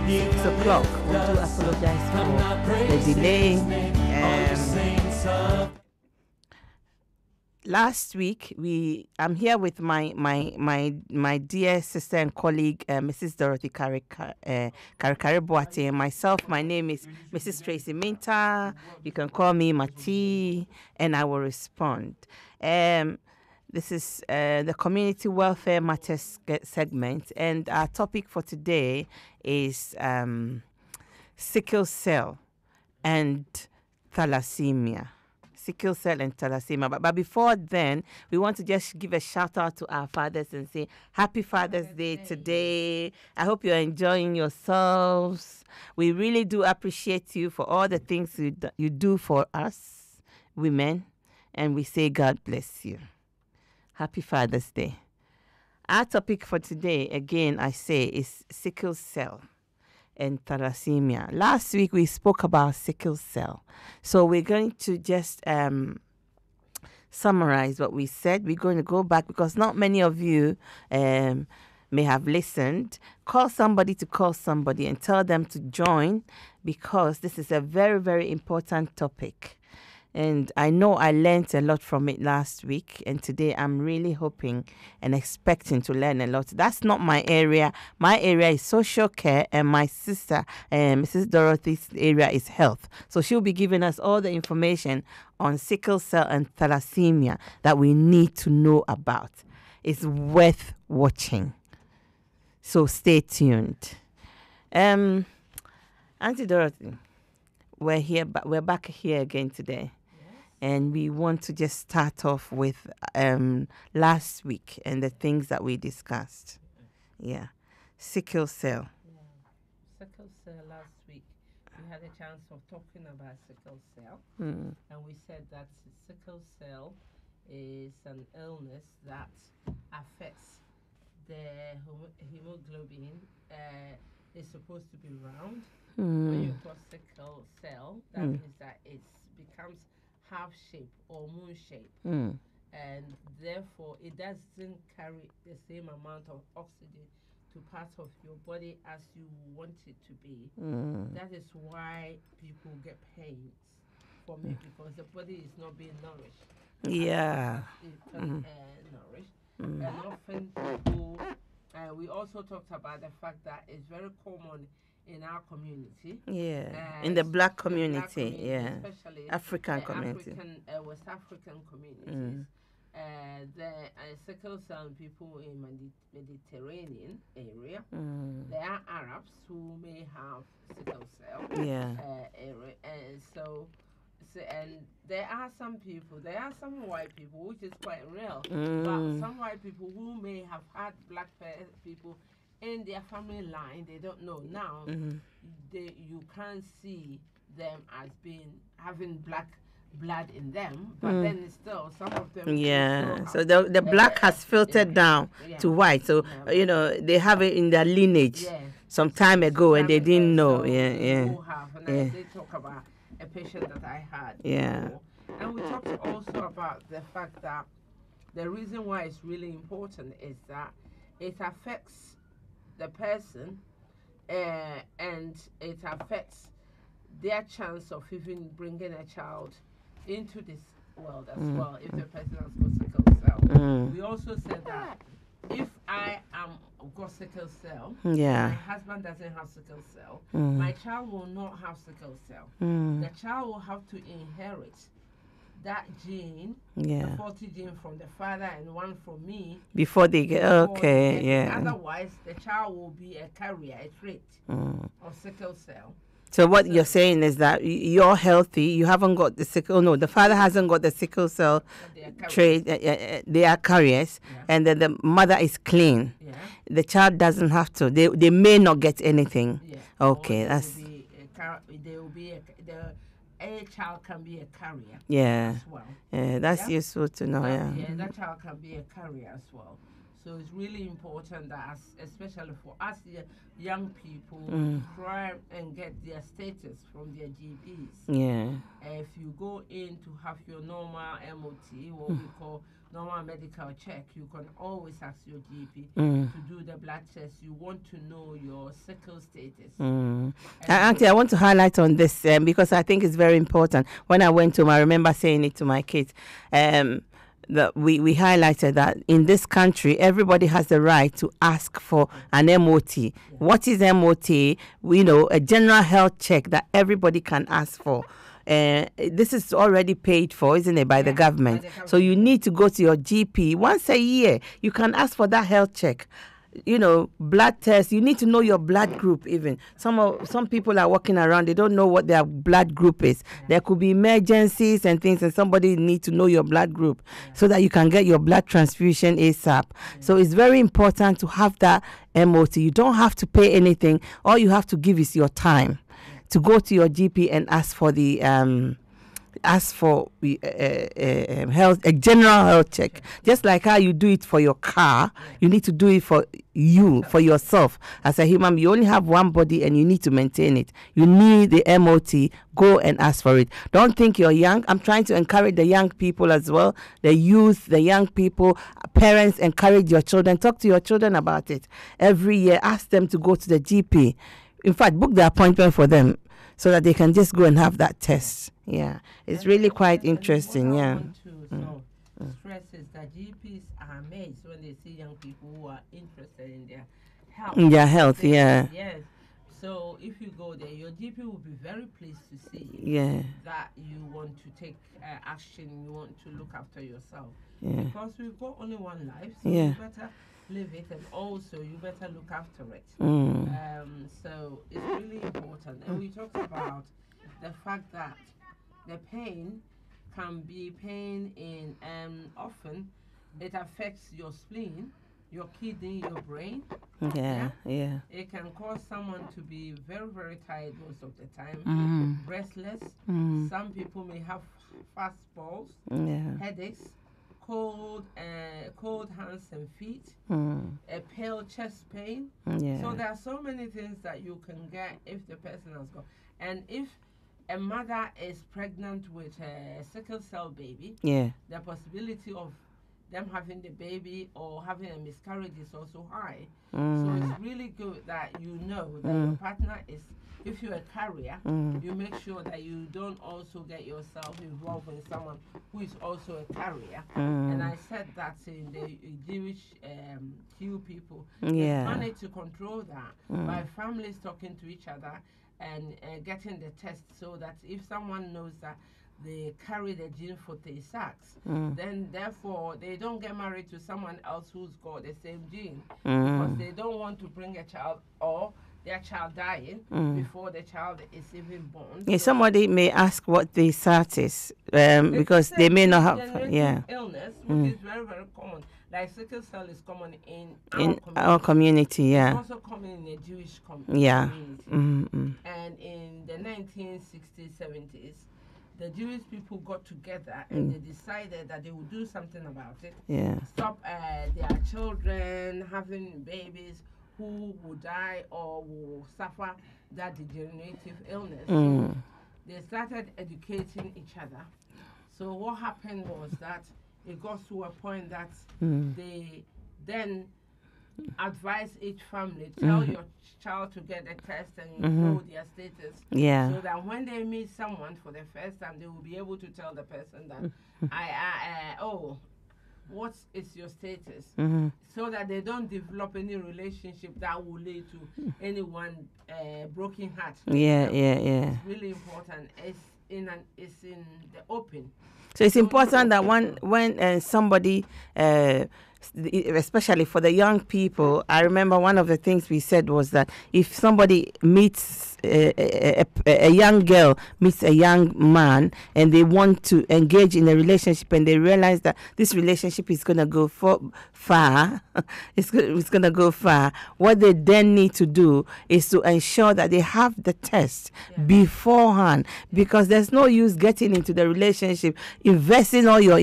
6 o'clock. We do apologize for the delay. Last week, I'm here with my dear sister and colleague, Mrs. Dorothy Karikari Boate, and myself. My name is Mrs. Tracy Minta. You can call me Mati, and I will respond. This is the Community Welfare Matters segment, and our topic for today is sickle cell and thalassaemia. Sickle cell and thalassaemia. But before then, we want to just give a shout out to our fathers and say Happy Father's Day today. I hope you're enjoying yourselves. We really do appreciate you for all the things you do for us, women, and we say God bless you. Happy Father's Day. Our topic for today, again, I say, is sickle cell and thalassaemia. Last week, we spoke about sickle cell. So we're going to just summarize what we said. We're going to go back because not many of you may have listened. Call somebody to call somebody and tell them to join because this is a very, very important topic. And I know I learned a lot from it last week, and today I'm really hoping and expecting to learn a lot. That's not my area. My area is social care, and my sister, Mrs. Dorothy's area is health. So she'll be giving us all the information on sickle cell and thalassaemia that we need to know about. It's worth watching. So stay tuned. Auntie Dorothy, we're back here again today. And we want to just start off with last week and the things that we discussed. Yeah. Sickle cell. Yeah. Sickle cell last week, we had a chance of talking about sickle cell. And we said that sickle cell is an illness that affects the hemoglobin. It's supposed to be round. When you got sickle cell, that means that it becomes half shape or moon shape, and therefore it doesn't carry the same amount of oxygen to parts of your body as you want it to be. That is why people get pains from it because the body is not being nourished. Yeah. Nourished. And often people, we also talked about the fact that it's very common in our community. Yeah, in the black community, yeah. Especially African community. West African communities. The sickle cell people in Mediterranean area. There are Arabs who may have sickle cell area. And so and there are some white people, which is quite real. But some white people who may have had black people in their family line, they don't know. Now, you can't see them as having black blood in them, but then still, some of them... Yeah, so the black has filtered down to white. So, they have it in their lineage some time ago and they didn't know. They talk about a patient that I had before. And we talked also about the fact that the reason why it's really important is that it affects the person and it affects their chance of even bringing a child into this world as well if the person has got sickle cell. We also said that if I am got sickle cell, my husband doesn't have sickle cell, my child will not have sickle cell. The child will have to inherit that gene, the faulty gene from the father and one from me. Before they get, Otherwise, the child will be a carrier, a trait of sickle cell. So what you're saying is that you're healthy, you haven't got the sickle, no, the father hasn't got the sickle cell trait, they are carriers, and then the mother is clean. The child doesn't have to, they may not get anything. Okay, that's... A child can be a carrier as well. That's useful to know, that child can be a carrier as well. So it's really important that, especially for us young people, try and get their status from their GPs. Yeah. If you go in to have your normal MOT, what we call normal medical check, you can always ask your GP to do the blood test. You want to know your sickle status. Auntie, I want to highlight on this because I think it's very important. When I went home, I remember saying it to my kids. We highlighted that in this country, everybody has the right to ask for an MOT. Yeah. What is MOT? We know a general health check that everybody can ask for. This is already paid for, isn't it, by the government? So you need to go to your GP once a year. You can ask for that health check. Blood tests. You need to know your blood group. Even some people are walking around, they don't know what their blood group is. There could be emergencies and things, and somebody needs to know your blood group so that you can get your blood transfusion ASAP. So it's very important to have that MOT. You don't have to pay anything. All you have to give is your time to go to your GP and ask for the a general health check. Just like how you do it for your car, you need to do it for yourself. As a human, you only have one body and you need to maintain it. You need the MOT. Go and ask for it. Don't think you're young. I'm trying to encourage the young people as well, the youth, the young people. Parents, encourage your children. Talk to your children about it. Every year, ask them to go to the GP. In fact, book the appointment for them so that they can just go and have that test. Yeah, it's really quite interesting. What I Yeah. want to stress is that GPs are amazed when they see young people who are interested in their health. Their health, yeah. Yes. So if you go there, your GP will be very pleased to see that you want to take action. You want to look after yourself. Yeah. Because we've got only one life, so you better live it, and also you better look after it. So it's really important. And we talked about the fact that the pain can be pain in, often it affects your spleen, your kidney, your brain. Yeah. It can cause someone to be very, very tired most of the time, restless. Some people may have fast pulse, headaches, cold hands and feet, a pale chest pain. So there are so many things that you can get if the person has got. And if a mother is pregnant with a sickle cell baby, the possibility of them having the baby or having a miscarriage is also high. So it's really good that you know that your partner is, if you're a carrier, you make sure that you don't also get yourself involved with someone who is also a carrier. And I said that in the Jewish Q people, they manage to control that by families talking to each other and getting the test, so that if someone knows that they carry the gene for Tay-Sachs, then therefore they don't get married to someone else who's got the same gene, because they don't want to bring a child or their child dying before the child is even born. Yeah, so somebody may ask what Tay-Sachs is, because they may not have illness, which is very, very common. Like sickle cell is common in our community. It's also common in the Jewish community. And in the 1960s, 70s, the Jewish people got together and they decided that they would do something about it. Stop their children having babies who will die or will suffer that degenerative illness. So they started educating each other. So what happened was that it got to a point that they then advise each family, tell your child to get a test and you know their status. So that when they meet someone for the first time, they will be able to tell the person that, what is your status? So that they don't develop any relationship that will lead to anyone broken heart. It's really important. It's in the open. So it's important that when somebody, especially for the young people, I remember one of the things we said was that if somebody meets a young girl meets a young man and they want to engage in a relationship and they realize that this relationship is going to go far, it's going to go far, what they then need to do is to ensure that they have the test beforehand, because there's no use getting into the relationship. investing all your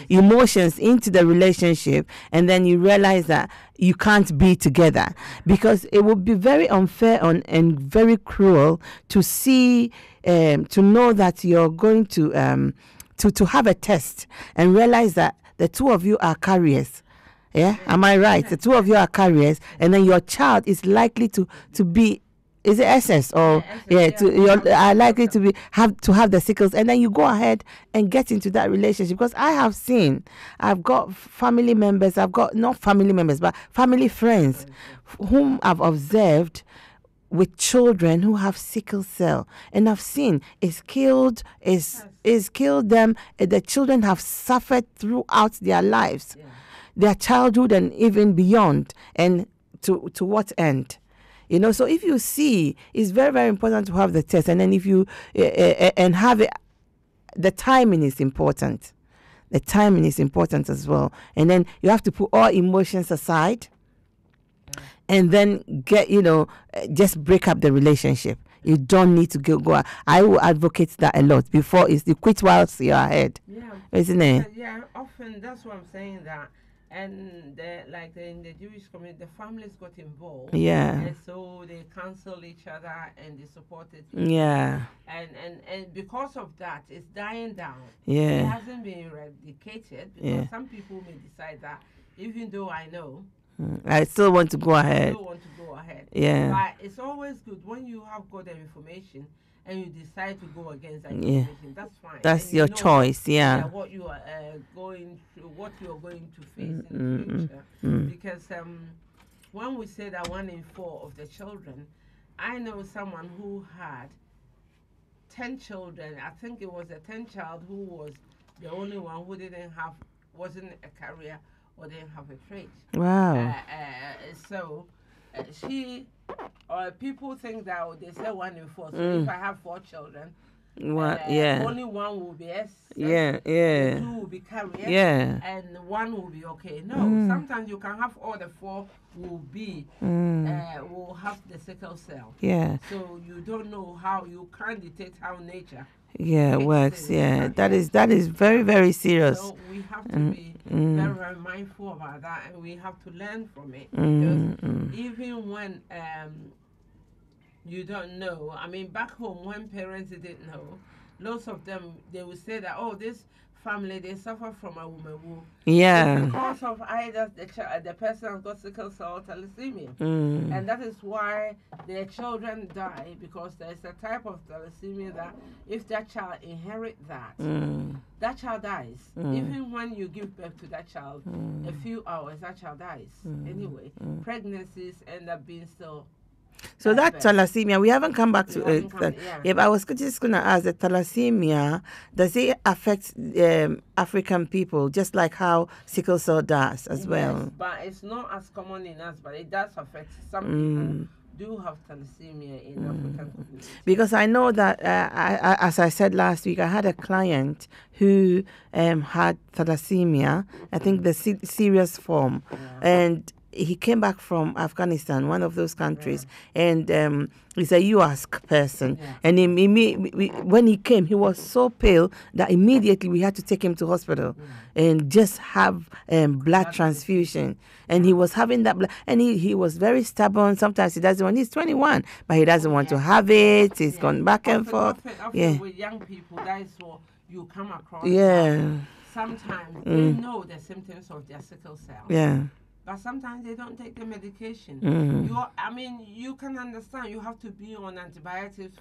emotions into the relationship, and then you realize that you can't be together, because it would be very unfair and very cruel to see, to know that you're going to have a test and realize that the two of you are carriers. Yeah, am I right? The two of you are carriers, and then your child is likely to be, is it SS or you're are likely to have the sickles, and then you go ahead and get into that relationship. Because I've got family members, I've got not family members but family friends whom I've observed with children who have sickle cell, and I've seen it's killed them. The children have suffered throughout their lives, their childhood and even beyond, and to what end? So if you see, it's very, very important to have the test, and then if you and have it, the timing is important. The timing is important as well, and then you have to put all emotions aside, and then get just break up the relationship. You don't need to go. I will advocate that a lot before you quit whilst you're ahead. Yeah, isn't it? Yeah, often that's what I'm saying, that. And in the Jewish community, the families got involved. Yeah. And so they counsel each other and they supported each other. Yeah. And because of that, it's dying down. Yeah. It hasn't been eradicated, because some people may decide that, even though I know, I still want to go ahead. Yeah. But it's always good when you have got the information and you decide to go against that information. That's fine. That's your choice. Yeah. What you are going through, what you are going to face in the future. Because when we say that 1 in 4 of the children, I know someone who had 10 children. I think it was a 10th child who was the only one who wasn't a carrier or didn't have a trait. Wow. So she, people think that they say 1 in 4. So if I have 4 children, only one will be S. 2 will be carrier. And 1 will be okay. No, sometimes you can have all the 4 will be will have the sickle cell. Yeah. So you don't know how, you can't detect how nature works. Yeah, that is very, very serious. So we have to be very, very mindful about that, and we have to learn from it. Because even when you don't know, I mean, back home when parents didn't know, lots of them, they would say that, oh, this family, they suffer from a woman who, because of either the person has got sickle cell or thalassaemia, and that is why their children die, because there's a type of thalassaemia that if that child inherit that, that child dies. Even when you give birth to that child, a few hours, that child dies. Anyway, pregnancies end up being still. So that thalassaemia, we haven't come back to it. But I was just going to ask, the thalassaemia, does it affect African people just like how sickle cell does as well? Yes, but it's not as common in us, but it does affect some people. Do have thalassaemia in African communities. Because I know that, as I said last week, I had a client who had thalassaemia, I think the serious form, and he came back from Afghanistan, one of those countries, and he's a UASC person. And when he came, he was so pale that immediately we had to take him to hospital and just have blood transfusion. And he was having that blood, and he was very stubborn. Sometimes he doesn't want. He's 21, but he doesn't want to have it. He's gone back and forth. Often with young people, that is what you come across. Sometimes they know the symptoms of their sickle cell. But sometimes they don't take the medication. You can understand you have to be on antibiotics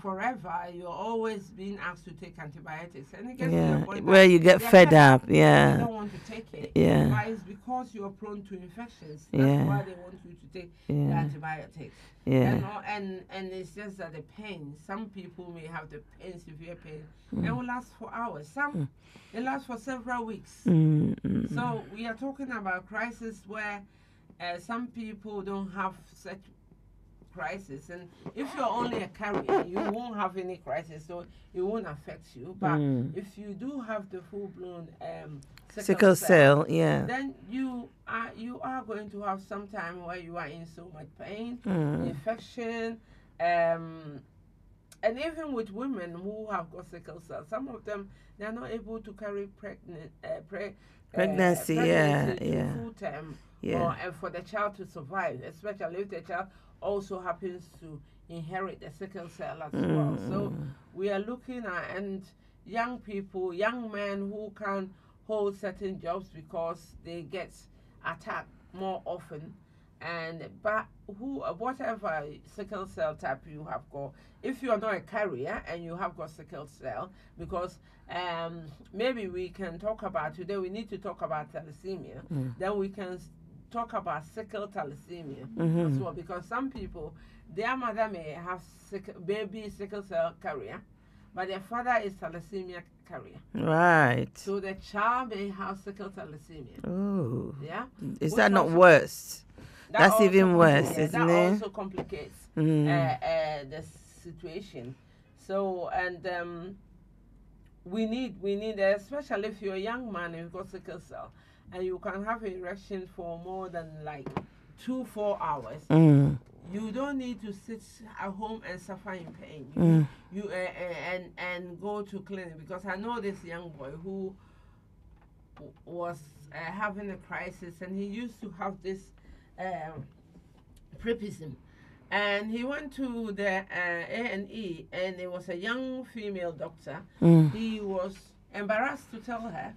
forever. You're always being asked to take antibiotics. And it gets to the point where you get fed up. You don't want to take it. But it's because you're prone to infections. That's why they want you to take the antibiotics. And it's just that the pain, some people may have the pain, severe pain, and will last for hours. Some it lasts for several weeks. So we are talking about crisis where some people don't have such crisis, and if you're only a carrier, you won't have any crisis, so it won't affect you. But if you do have the full-blown sickle cell, then you are going to have some time where you are in so much pain, infection, and even with women who have got sickle cell, some of them, they are not able to carry pregnancy, to full term, yeah. and for the child to survive, especially if the child also happens to inherit the sickle cell as well. So we are looking at, and young people, young men who can hold certain jobs because they get attacked more often, but whatever sickle cell type you have got, if you are not a carrier and you have got sickle cell, because maybe we can talk about today, we need to talk about thalassemia, then we can talk about sickle thalassemia as well, because some people, their mother may have baby sickle cell carrier, but their father is thalassemia carrier. Right. So the child may have sickle thalassemia. Oh. Yeah. Is that not worse? That's even worse, isn't it? That also complicates the situation. So, and we need, especially if you're a young man and you've got sickle cell, and you can have an erection for more than like 2-4 hours. You don't need to sit at home and suffer in pain. You and go to clinic, because I know this young boy who was having a crisis, and he used to have this priapism, and he went to the A&E, and it was a young female doctor. He was embarrassed to tell her,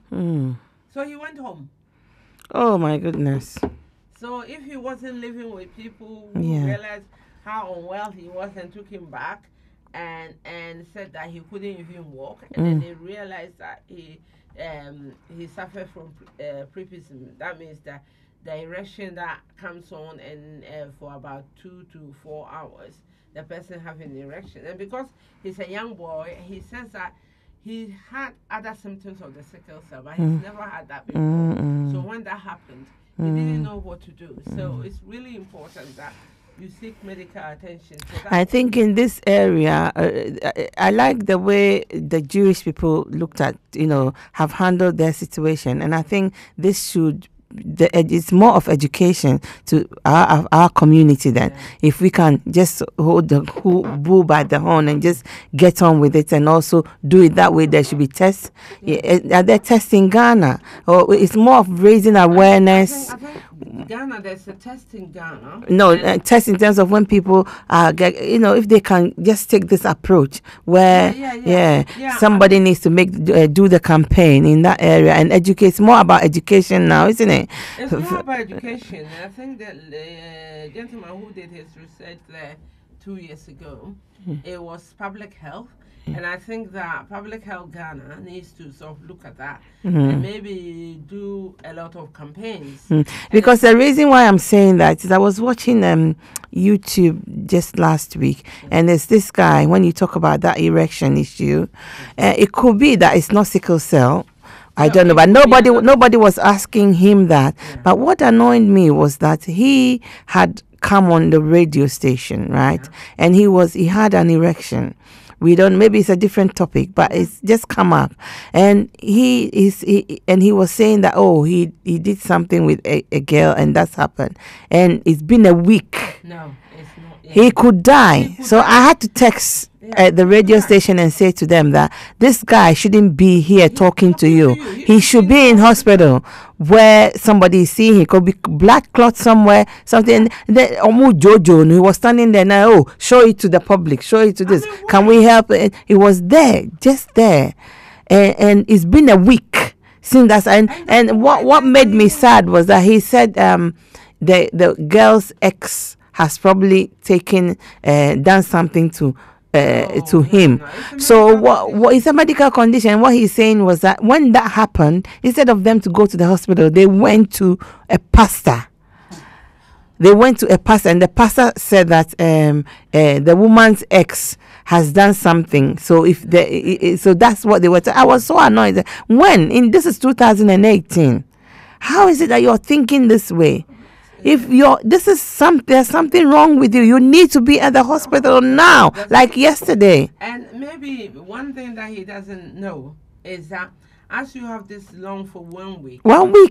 so he went home. Oh my goodness. So if he wasn't living with people who realized how unwell he was and took him back and said that he couldn't even walk, and then they realized that he suffered from priapism. That means that the erection that comes on and for about 2 to 4 hours, the person having an erection. And because he's a young boy, he says that he had other symptoms of the sickle cell, but he's never had that before. So when that happened, he didn't know what to do. So it's really important that you seek medical attention. So I think in this area, I like the way the Jewish people looked at, have handled their situation. And I think this should, it's more of education to our community then. If we can just hold the bull by the horn and just get on with it, and also do it that way, there should be tests. Are there tests in Ghana? Or it's more of raising awareness? I think Ghana, there's a test in Ghana. No, test in terms of when people if they can just take this approach where somebody needs to do the campaign in that area and educate. It's more about education now, isn't it? It's more about education. I think that the gentleman who did his research there 2 years ago, it was public health. And I think that Public Health Ghana needs to sort of look at that and maybe do a lot of campaigns. Because the reason why I'm saying that is I was watching YouTube just last week, and there's this guy, when you talk about that erection issue, it could be that it's not sickle cell. I don't know, but nobody was asking him that. But what annoyed me was that he had come on the radio station, right? And he had an erection. We don't. Maybe it's a different topic, but it's just come up, and he was saying that he did something with a girl, and that's happened, and it's been a week. No, it's not. Yeah. He could die. I had to text the radio station and say to them that this guy shouldn't be here talking to you. He should be in hospital where somebody is seeing him. Could be blood clot somewhere, something. Then Jojo, he was standing there now. Show it to the public. Show it to this. Can we help? It was there, just there, and it's been a week since that. And what made me sad was that he said the girl's ex has probably done something to him. So what is a medical condition? What he's saying was that when that happened, instead of them to go to the hospital, they went to a pastor. And the pastor said that the woman's ex has done something. So so that's what they were. I was so annoyed. This is 2018. How is it that you're thinking this way? If there's something wrong with you, you need to be at the hospital now, like yesterday. And maybe one thing that he doesn't know is that as you have this lung for 1 week,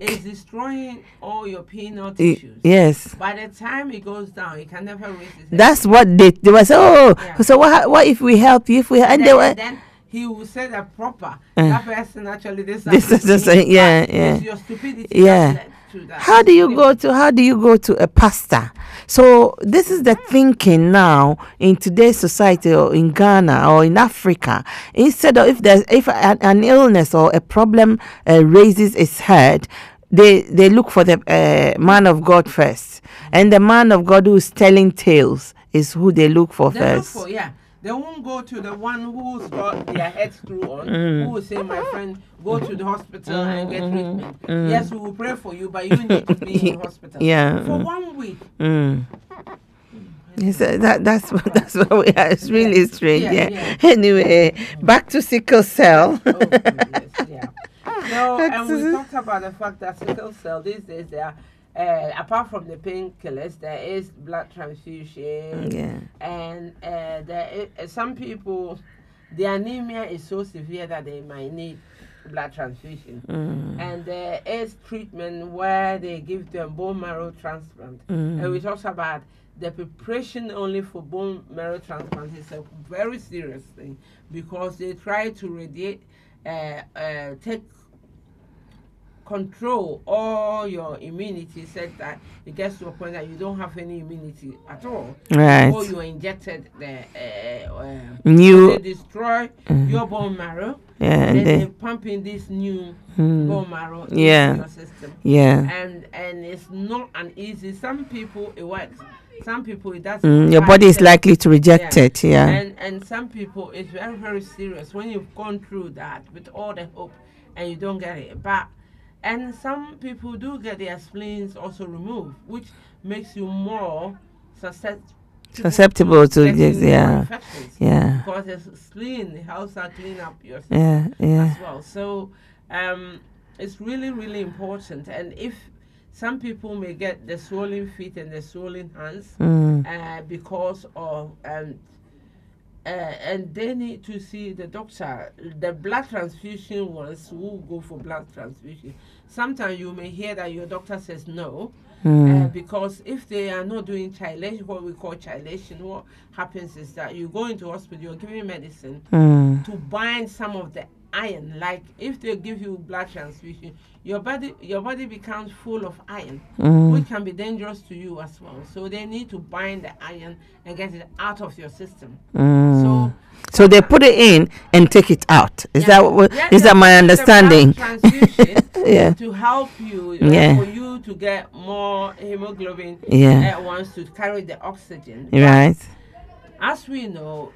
it's destroying all your penile tissues. Yes. By the time it goes down, it can never raise its head. That's what they were saying. So what if we help you? If we then he will say that proper. That person actually this is just it's your stupidity that led to that. How do you go to a pastor? So this is the thinking now in today's society, or in Ghana or in Africa. Instead of if an illness or a problem raises its head, they look for the man of God first, and the man of God who's telling tales is who they look for first. They won't go to the one who's got their head screw on, who will say, my friend, go to the hospital and get treatment. Yes, we will pray for you, but you need to be in the hospital for 1 week. That's what we are. It's really strange. Anyway, back to sickle cell. So, and we talked about the fact that sickle cell these days, they are apart from the painkillers, there is blood transfusion, and some people, the anemia is so severe that they might need blood transfusion, and there is treatment where they give them bone marrow transplant, and we talked about the preparation only for bone marrow transplant is a very serious thing, because they try to radiate, take control all your immunity, said that it gets to a point that you don't have any immunity at all. Right. Or you are injected they destroy your bone marrow. And they're pumping this new bone marrow into your system. And it's not an easy. Some people it works. Some people it doesn't. Your body is likely to reject it. And some people it's very, very serious when you've gone through that with all the hope and you don't get it. And some people do get their spleens also removed, which makes you more susceptible to infections. Because the spleen helps to clean up your system as well. So it's really, really important. And if some people may get the swollen feet and the swollen hands because of and they need to see the doctor. The blood transfusion ones will go for blood transfusion. Sometimes you may hear that your doctor says no, because if they are not doing chylation, what we call chylation, what happens is that you go into hospital, you're giving medicine to bind some of the iron. Like if they give you blood transfusion, your body becomes full of iron, which can be dangerous to you as well. So they need to bind the iron and get it out of your system. So they put it in and take it out. Is that my understanding? To help you, for you to get more hemoglobin at once to carry the oxygen. Right. As we know,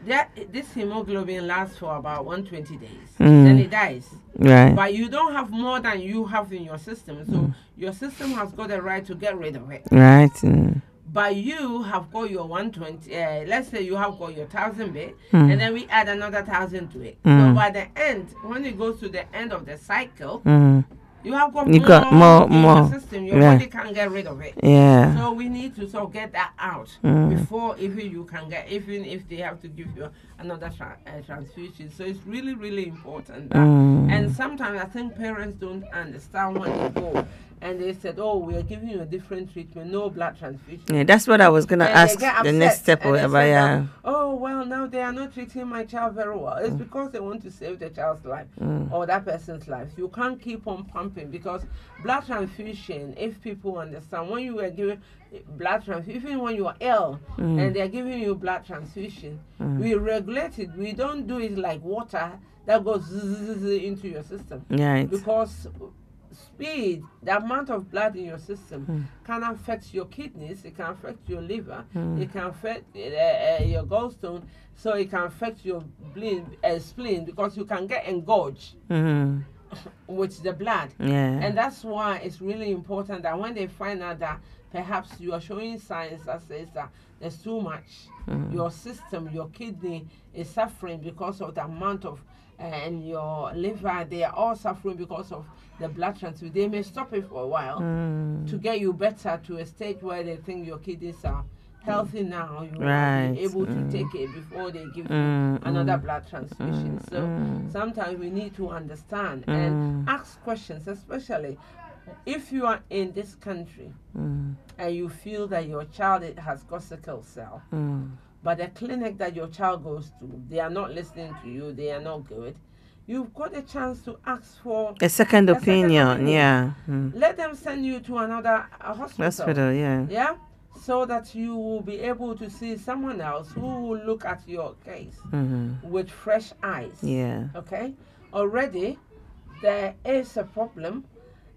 this hemoglobin lasts for about 120 days. Then it dies. Right. But you don't have more than you have in your system. So your system has got the right to get rid of it. Right. But you have got your 120, let's say you have got your 1,000 bit, and then we add another 1,000 to it. So by the end, when it goes to the end of the cycle, you have got more in your system. Your body can't get rid of it. So we need to sort of get that out before even you can get, even if they have to give you another transfusion. So it's really, really important. And sometimes I think parents don't understand when they go and they said, oh, we are giving you a different treatment, no blood transfusion. Yeah, that's what I was going to ask the next step. Oh, well, now they are not treating my child very well. It's because they want to save the child's life or that person's life. You can't keep on pumping, because blood transfusion, if people understand, when you are giving blood transfusion, even when you are ill and they're giving you blood transfusion, we regulate it. We don't do it like water that goes into your system. Because speed, the amount of blood in your system can affect your kidneys, it can affect your liver, it can affect your gallstone, so it can affect your spleen, because you can get engorged with the blood. And that's why it's really important that when they find out that perhaps you are showing signs that says that there's too much, your system, your kidney is suffering because of the amount of, and your liver, they are all suffering because of the blood transfusion. They may stop it for a while to get you better to a stage where they think your kidneys are healthy now, you will be able to take it before they give you another blood transfusion. So sometimes we need to understand and ask questions, especially if you are in this country and you feel that your child has got sickle cell, but the clinic that your child goes to, they are not listening to you, they are not good. You've got a chance to ask for a second opinion. Yeah. Let them send you to another hospital. Yeah. So that you will be able to see someone else who will look at your case with fresh eyes. Yeah. Okay. Already, there is a problem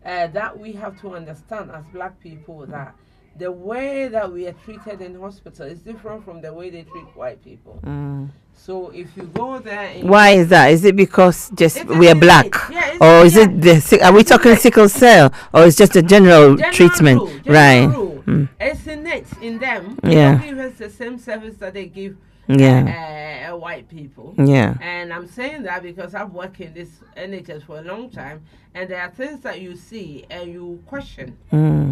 that we have to understand as black people, that the way that we are treated in hospital is different from the way they treat white people. So if you go there, why is that? Is it because just we are black, or is it the? Are we talking sickle cell, or is just a general treatment? Rule. It's innate in them. They don't give us the same service that they give white people. And I'm saying that because I've worked in this NHS for a long time, and there are things that you see and you question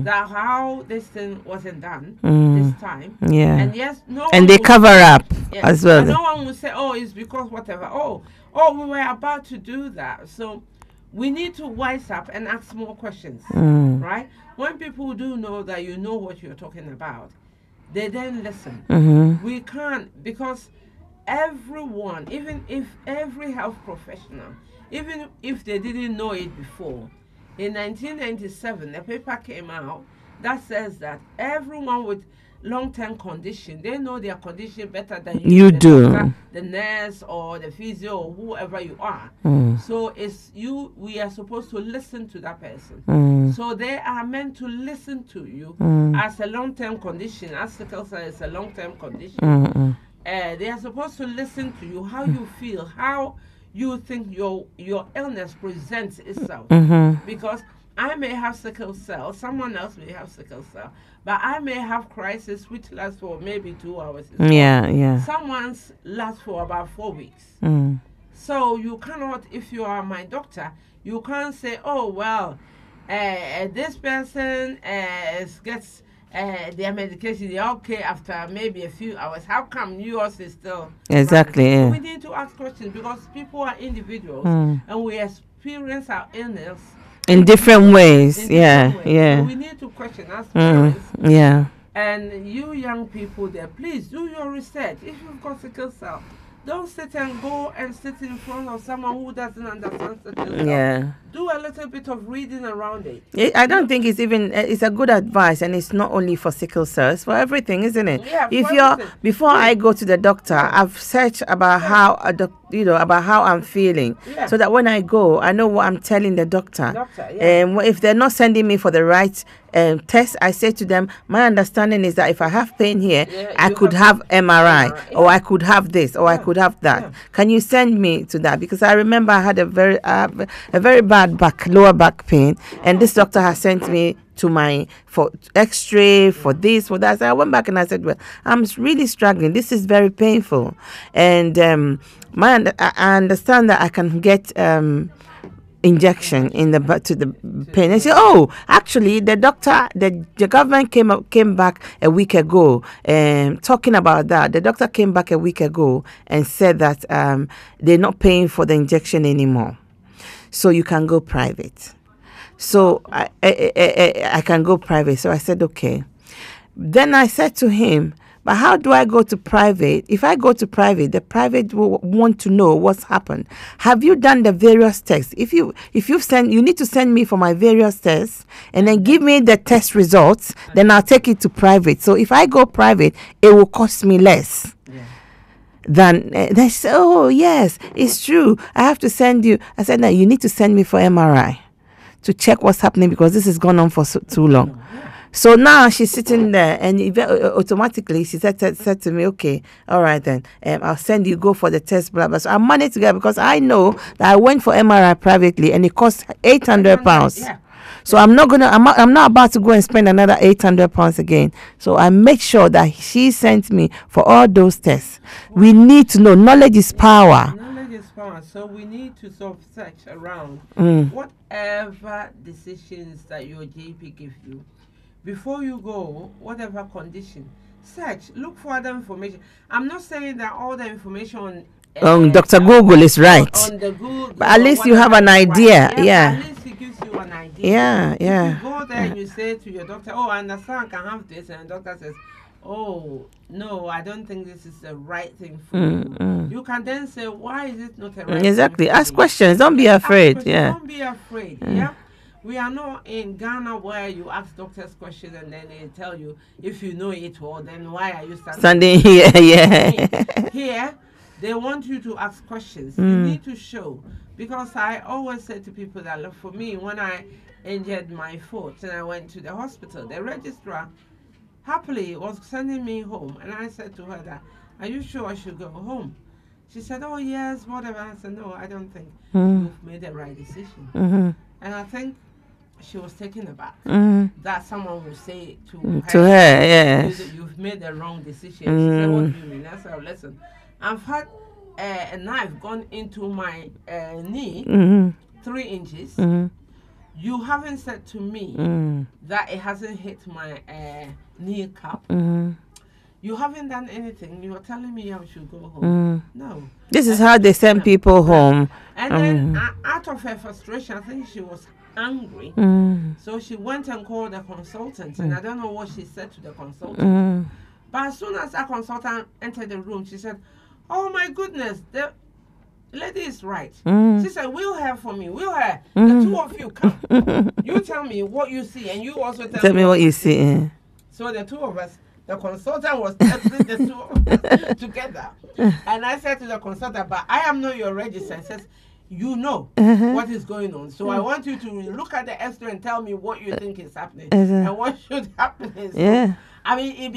that how this thing wasn't done this time. And yes, and they cover up as well. No one will say, oh, it's because whatever. Oh, we were about to do that. So we need to wise up and ask more questions, right? When people do know that you know what you're talking about, they then listen. We can't, because everyone, even if every health professional, even if they didn't know it before, in 1997, a paper came out that says that everyone with long-term condition, they know their condition better than you do, doctor, the nurse or the physio or whoever you are. So it's you. We are supposed to listen to that person. So they are meant to listen to you as a long-term condition. As sickle cell is a long-term condition. They are supposed to listen to you, how you feel, how you think your illness presents itself. Because I may have sickle cell, someone else may have sickle cell, but I may have crisis which lasts for maybe 2 hours. Someone's lasts for about 4 weeks. So you cannot, if you are my doctor, you can't say, oh, well, this person gets their medication, they're okay after maybe a few hours. How come yours is still... Exactly. We need to ask questions because people are individuals and we experience our illness in different ways. So we need to question as parents. And you young people there, please do your research. If you've got sickle cell, don't sit and go and sit in front of someone who doesn't understand sickle cell. Do a little bit of reading around it. I don't think it's a good advice, and it's not only for sickle cell, it's for everything, isn't it? Before I go to the doctor, I've searched about how about how I'm feeling, so that when I go, I know what I'm telling the doctor. And if they're not sending me for the right test, I say to them, my understanding is that if I have pain here, I could have MRI, or I could have this, or I could have that. Can you send me to that? Because I remember I had a very bad lower back pain, and this doctor has sent me to for x-ray, for this, for that. So I went back and I said, well, I'm really struggling. This is very painful. And I understand that I can get injection in the to the pain. I said, oh, actually the government came back a week ago talking about that. The doctor came back a week ago and said that they're not paying for the injection anymore, so you can go private. So I can go private. So I said, okay. Then I said to him, but how do I go to private? If I go to private, the private will want to know what's happened. Have you done the various tests? If you need to send me for my various tests and then give me the test results, then I'll take it to private. So if I go private, it will cost me less. Then they say, oh yes, it's true. I have to send you. I said, no, you need to send me for MRI to check what's happening, because this has gone on for too long. So now she's sitting there, and automatically she said to me, okay, all right then, I'll send you, go for the test, blah, blah. So I managed to get, because I know that I went for MRI privately and it cost £800. So I'm not about to go and spend another £800 again. So I made sure that she sent me for all those tests. We need to know. Knowledge is power. So we need to sort of search around whatever decisions that your GP gives you. Before you go, whatever condition, search, look for other information. I'm not saying that all the information on Dr. Google is right. On the Google, but at least you have an idea. Right. Yeah. At least it gives you an idea. Yeah. If you go there and you say to your doctor, "Oh, I understand I can have this," and the doctor says, "Oh, no, I don't think this is the right thing for you." You can then say, "Why is it not a right exactly. thing for Ask you?" questions. Don't be afraid. Yeah. Don't be afraid. Yeah. We are not in Ghana where you ask doctors questions and then they tell you if you know it all, then why are you standing here? Yeah. Here, they want you to ask questions. You need to show. Because I always say to people that, look, for me, when I injured my foot and I went to the hospital, the registrar happily was sending me home. And I said to her that, "Are you sure I should go home?" She said, "Oh, yes, whatever." I said, "No, I don't think you've made the right decision." And I think she was taken aback that someone would say to her, yes, "You've made the wrong decision." She said, "What do you mean?" I said, "Listen, I've had a knife gone into my knee, 3 inches. You haven't said to me that it hasn't hit my kneecap. You haven't done anything. You're telling me I should go home." No. This is how they send people home. And then out of her frustration, I think she was angry. So she went and called the consultant, and I don't know what she said to the consultant. But as soon as that consultant entered the room, she said, "Oh my goodness, the lady is right." She said, "We'll hear from you. We'll hear. The two of you come. You tell me what you see, and you also tell me what you see." So the two of us, the consultant was testing the two of us together. And I said to the consultant, "But I am not your registrar." He says, "You know what is going on. So I want you to look at the X-ray and tell me what you think is happening and what should happen." So, I mean,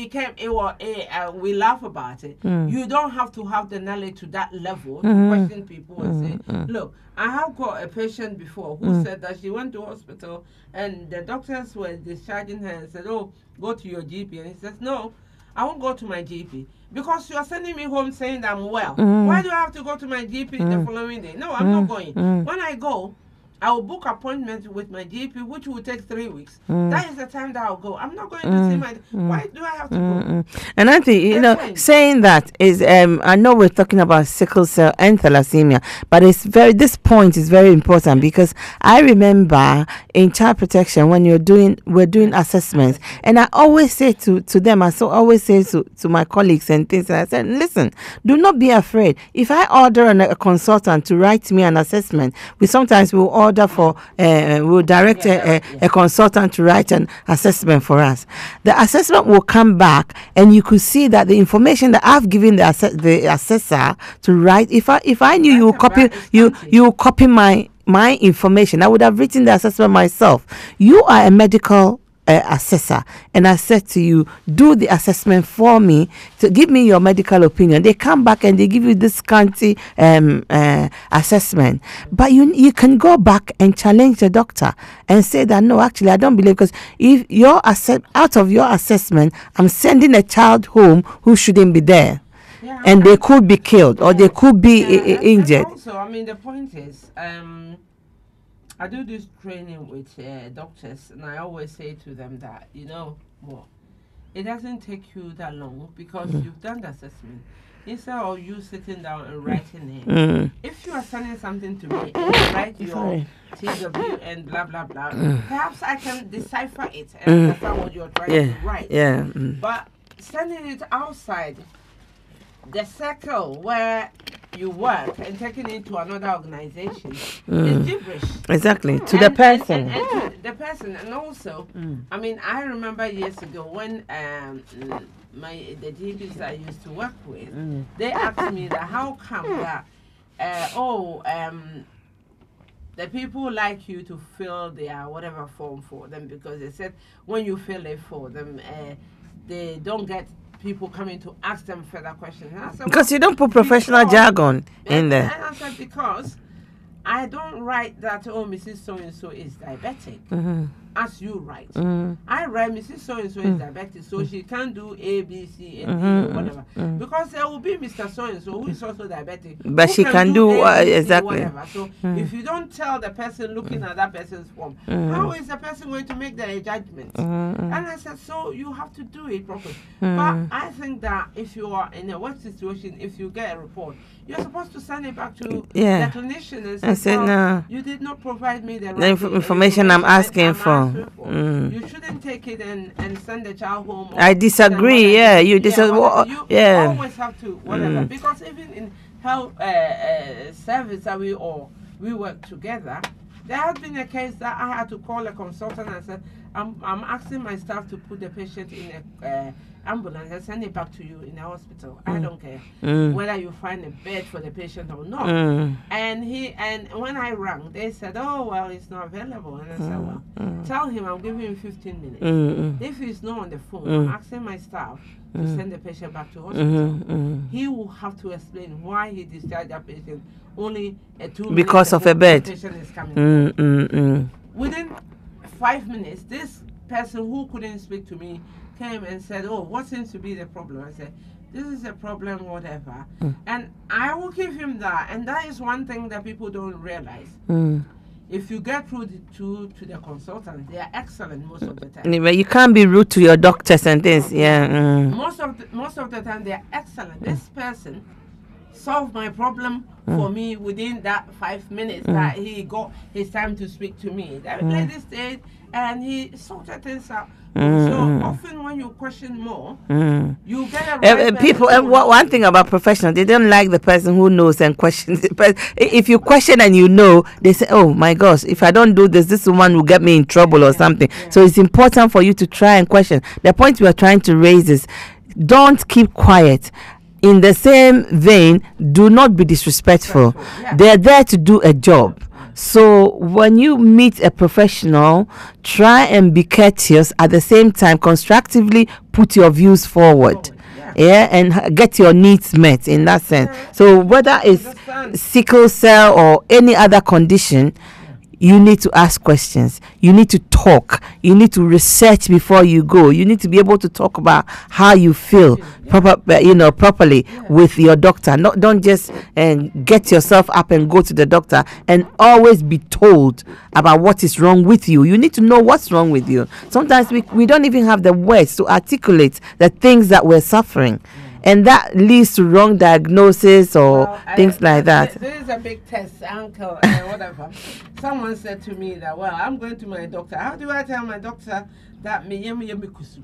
we laugh about it. You don't have to have the knowledge to that level to question people and say, "Look, I have got a patient before who said that she went to hospital and the doctors were discharging her and said, 'Oh, go to your GP.' And he says, 'No, I won't go to my GP because you are sending me home saying that I'm well. Why do I have to go to my GP the following day? No, I'm not going. When I go, I will book appointment with my GP, which will take 3 weeks. That is the time that I'll go. I'm not going to see my... Why do I have to go?'" And I think, saying that is, I know we're talking about sickle cell and thalassemia, but this point is very important because I remember in child protection when we're doing assessments, and I always say to them, I always say to my colleagues and things, I said, "Listen, do not be afraid. If I order a consultant to write me an assessment, we sometimes will order for, we'll direct a consultant to write an assessment for us. The assessment will come back, and you could see that the information that I've given the assessor to write, if I knew you will copy my information, I would have written the assessment myself. You are a medical assessor, and I said to you, do the assessment for me, to give me your medical opinion. They come back and they give you this scanty assessment, but you can go back and challenge the doctor and say that, "No, actually I don't believe, because if out of your assessment, I'm sending a child home who shouldn't be there." And they could be killed or they could be injured. And also, I mean, the point is, I do this training with doctors, and I always say to them that, it doesn't take you that long because you've done the assessment. Instead of you sitting down and writing it, if you are sending something to me and you write your TW and blah, blah, blah, perhaps I can decipher it and understand what you're trying to write. But sending it outside the circle where you work and taking it to another organization is gibberish. Exactly, to the person. And to the person. And also, I mean, I remember years ago when the GPs I used to work with, they asked me that how come that, the people like you to fill their whatever form for them, because they said when you fill it for them, they don't get people coming to ask them further questions. And I said, because you don't put professional jargon in there. And I said, because I don't write that, "Oh, Mrs. So-and-so is diabetic." as you write. I write Mrs. So and so is diabetic, so she can't do A, B, C, and D or whatever. Because there will be Mr. So and so who is also diabetic, but she can do A, B, C, exactly. Whatever. So if you don't tell the person looking at that person's form, how is the person going to make their judgment? And I said, so you have to do it properly. But I think that if you are in a work situation, if you get a report, you're supposed to send it back to the clinician and say, no, you did not provide me the right information I'm asking for. You shouldn't take it and send the child home. I disagree. Yeah, you disagree. You always have to, whatever. Because even in health service that we work together, there has been a case that I had to call a consultant and said, I'm asking my staff to put the patient in a ambulance and send it back to you in the hospital. I don't care whether you find a bed for the patient or not. And when I rang, they said, oh, well, it's not available. And I said, well, tell him I'm giving him 15 minutes. If he's not on the phone, I'm asking my staff to send the patient back to hospital. He will have to explain why he discharged that patient only 2 minutes because of a bed. The patient is coming Within 5 minutes, this person who couldn't speak to me came and said, oh, what seems to be the problem? I said, this is a problem, whatever. And I will give him that. And that is one thing that people don't realize. If you get through to the consultant, they are excellent most of the time. But you can't be rude to your doctors and things. Most of the time, they are excellent. This person solved my problem for me within that 5 minutes that he got his time to speak to me. That lady stayed and he sorted things out. So often when you question more, you get a right people. One thing about professionals, they don't like the person who knows and questions. But if you question and you know, they say, "Oh my gosh, if I don't do this, this woman will get me in trouble or something." So it's important for you to try and question. The point we are trying to raise is, don't keep quiet. In the same vein, do not be disrespectful. They're there to do a job. So when you meet a professional, try and be courteous, at the same time constructively put your views forward. And get your needs met in that sense. So whether it's sickle cell or any other condition, you need to ask questions. You need to talk. You need to research before you go. You need to be able to talk about how you feel properly with your doctor. Don't just get yourself up and go to the doctor, and always be told about what is wrong with you. You need to know what's wrong with you. Sometimes we don't even have the words to articulate the things that we're suffering. And that leads to wrong diagnosis or things like that. There is a big test, uncle, whatever. Someone said to me that, well, I'm going to my doctor. How do I tell my doctor that me yemi kusu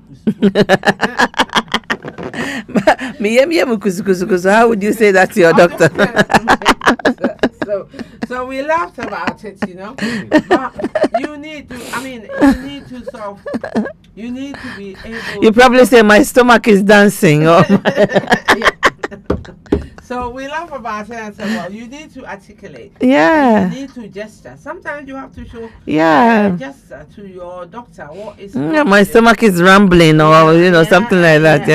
kusu? How would you say that to your doctor? So we laughed about it, But you need to be able. You probably say my stomach is dancing. So we laugh about it and say, well, you need to articulate. Yeah. You need to gesture. Sometimes you have to show gesture to your doctor what is my stomach is rumbling or something like that.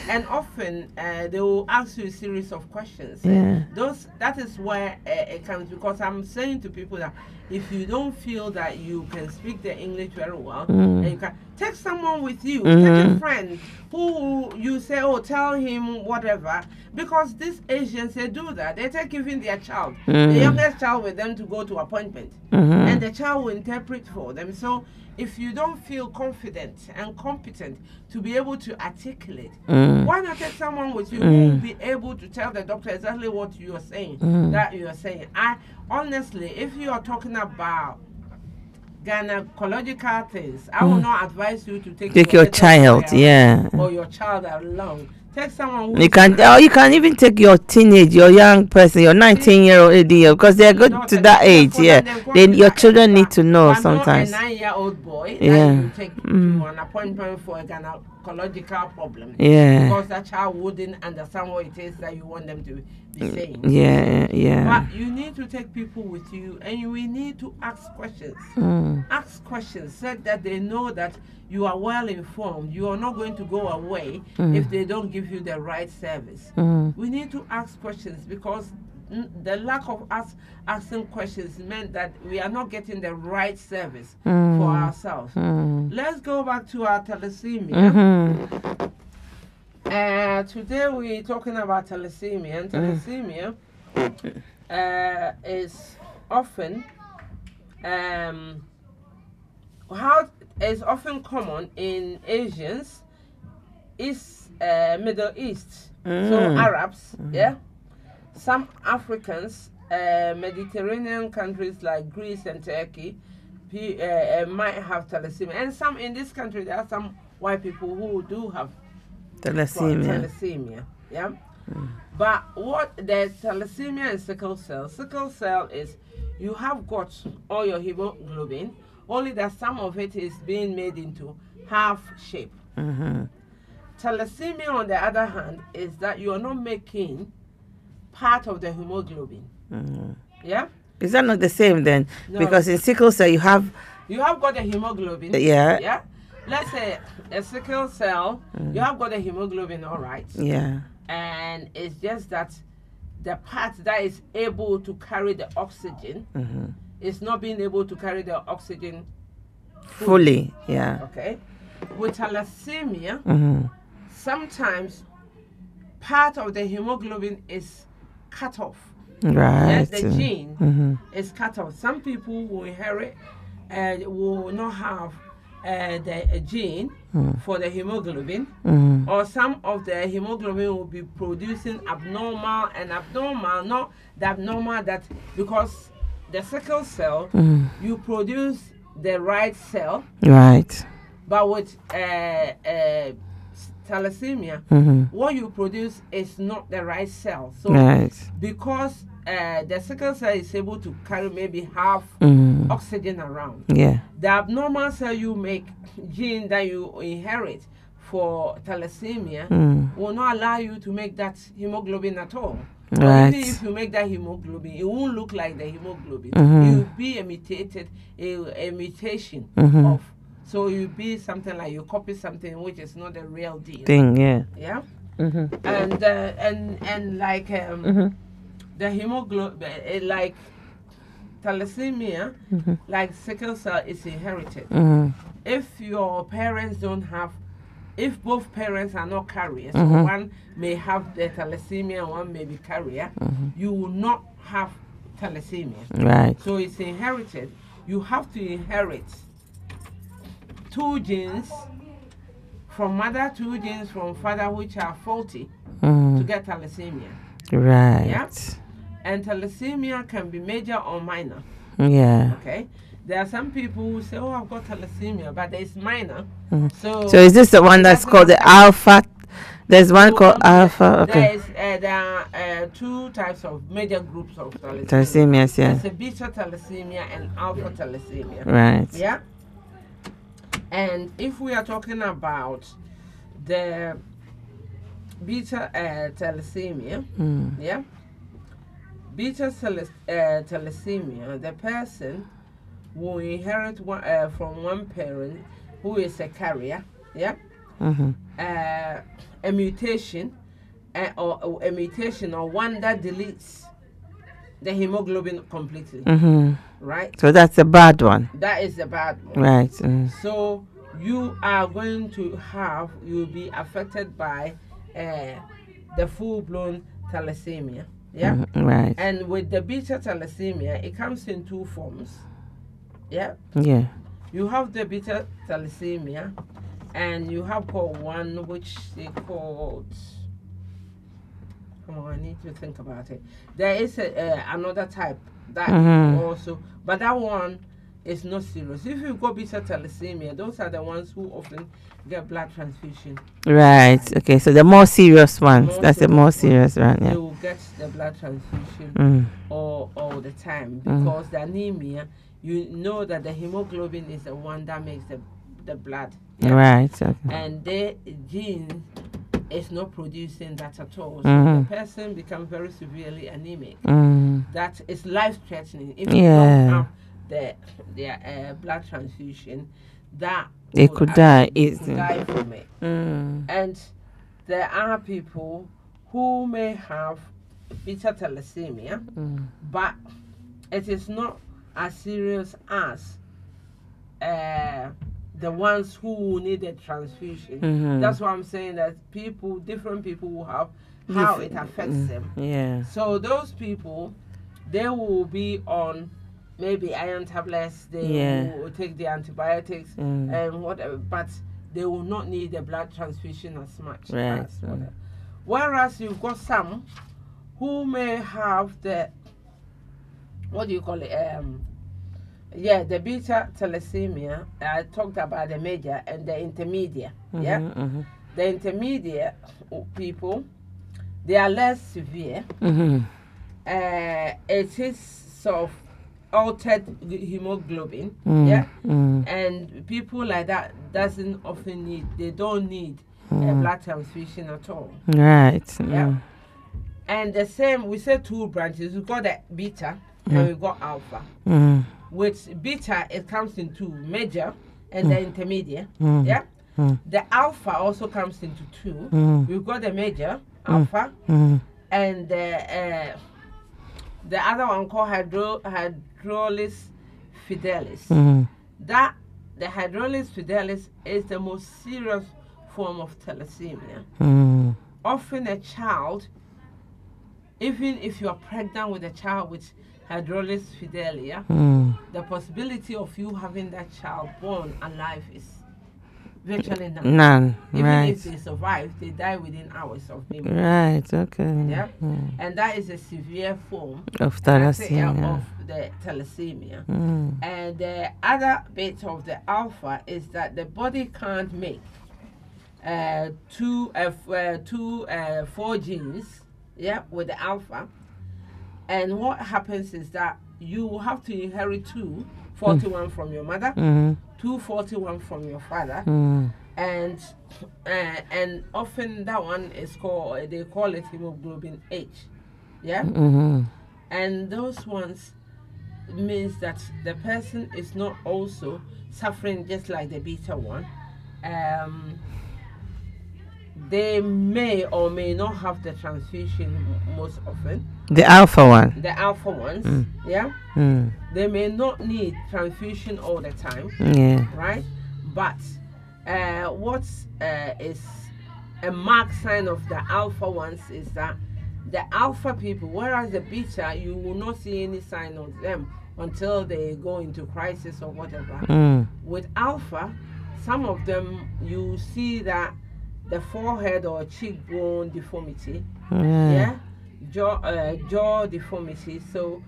And often they will ask you a series of questions. That is where it comes, because I'm saying to people that if you don't feel that you can speak the English very well, and you can take someone with you, take a friend who you say, oh, tell him whatever, because these Asians, they do that. They take even their child, the youngest child, with them to go to appointment, and the child will interpret for them. So if you don't feel confident and competent to be able to articulate, why not take someone with you who will be able to tell the doctor exactly what you are saying, that you are saying. Honestly, if you are talking about gynecological things, I will not advise you to take your child, or your child along. Take someone who you can even take your young person, your 19-year-old AD, because they're good to that age. Then your children need to know sometimes. A 9-year-old boy, you take to an appointment for a gynecological problem, because that child wouldn't understand what it is that you want them to be saying. But you need to take people with you, and we need to ask questions. Ask questions so that they know that you are well informed. You are not going to go away if they don't give you the right service. We need to ask questions, because the lack of us asking questions meant that we are not getting the right service for ourselves. Let's go back to our thalassemia. Today we're talking about thalassemia, and thalassemia is often how is often common in Asians, Middle East, so Arabs, some Africans, Mediterranean countries like Greece and Turkey might have thalassemia, and some in this country there are some white people who do have thalassemia. But what the thalassemia and sickle cell is, you have got all your hemoglobin, only that some of it is being made into half shape. Thalassemia, on the other hand, is that you are not making part of the hemoglobin. Is that not the same then? No. Because in sickle cell you have got the hemoglobin. Let's say a sickle cell, you have got the hemoglobin, all right. And it's just that the part that is able to carry the oxygen is not being able to carry the oxygen fully. Okay. With thalassemia, sometimes part of the hemoglobin is cut off. Right. The gene is cut off. Some people will inherit and will not have the gene for the hemoglobin, or some of the hemoglobin will be producing abnormal, not the abnormal that, because the sickle cell, you produce the right cell. Right. But with thalassemia, what you produce is not the right cell. So because the sickle cell is able to carry maybe half oxygen around, the abnormal cell you make, gene that you inherit for thalassemia, will not allow you to make that hemoglobin at all. Even if you make that hemoglobin, it won't look like the hemoglobin. It will be a mutation of. So you be something like you copy something which is not the real deal. And like the hemoglobin, like thalassemia, like sickle cell, is inherited. If your parents don't have, if both parents are not carriers, so one may have the thalassemia and one may be carrier, you will not have thalassemia. So it's inherited. You have to inherit 2 genes from mother, 2 genes from father, which are faulty, to get thalassemia. And thalassemia can be major or minor. Okay. There are some people who say, "Oh, I've got thalassemia," but it's minor. So is this the one that's called the alpha? There's one called alpha. Okay. There are 2 types of major groups of thalassemia. There's a beta thalassemia and alpha thalassemia. And if we are talking about the beta thalassemia, beta thalassemia, the person will inherit from one parent who is a carrier, a mutation, or a mutation, or one that deletes the hemoglobin completely. Right? So that's a bad one. That is a bad one. Right. So you are going to have, you'll be affected by the full-blown thalassemia. Right. And with the beta thalassemia, it comes in 2 forms. You have the beta thalassemia, and you have got one which they called, come on, I need to think about it. There is another type that also, but that one is not serious. If you've got beta thalassemia, those are the ones who often get blood transfusion. Right. Okay. So the more serious ones. That's the more serious one. They will get the blood transfusion all the time, because the anemia, you know that the hemoglobin is the one that makes the blood. Right. Okay. And the gene is not producing that at all. So the person becomes very severely anemic. That is life-threatening. If you don't have their blood transfusion, that they could die easily. Die from it. And there are people who may have beta thalassemia, but it is not as serious as the ones who need a transfusion. That's why I'm saying that different people will have how it affects them. Yeah. So those people, they will be on maybe iron tablets, they will take the antibiotics and whatever, but they will not need a blood transfusion as much. Right. Whereas you've got some who may have the, what do you call it? The beta thalassemia. I talked about the major and the intermediate. The intermediate people, they are less severe. It is sort of altered hemoglobin. And people like that they don't need a blood transfusion at all. Right. And the same, we say two branches. We've got the beta and we've got alpha. With beta, it comes into major and the intermediate. The alpha also comes into two. We've got the major, alpha, and the other one called hydrolis fidelis. That the hydrolis fidelis is the most serious form of thalassemia. Often a child, even if you are pregnant with a child with hydrolis fidelia, the possibility of you having that child born alive is virtually none. Even if they survive, they die within hours of being born. And that is a severe form of thalassemia. Of the thalassemia. And the other bit of the alpha is that the body can't make 4 genes with the alpha. And what happens is that you have to inherit 241 from your mother, 241 from your father, and often that one is called, they call it hemoglobin H. And those ones means that the person is not also suffering just like the beta one. They may or may not have the transfusion most often. The alpha one. The alpha ones, They may not need transfusion all the time, right? But what is a marked sign of the alpha ones is that the alpha people, whereas the beta, you will not see any sign of them until they go into crisis or whatever. With alpha, some of them you see that the forehead or cheekbone deformity, jaw deformity. So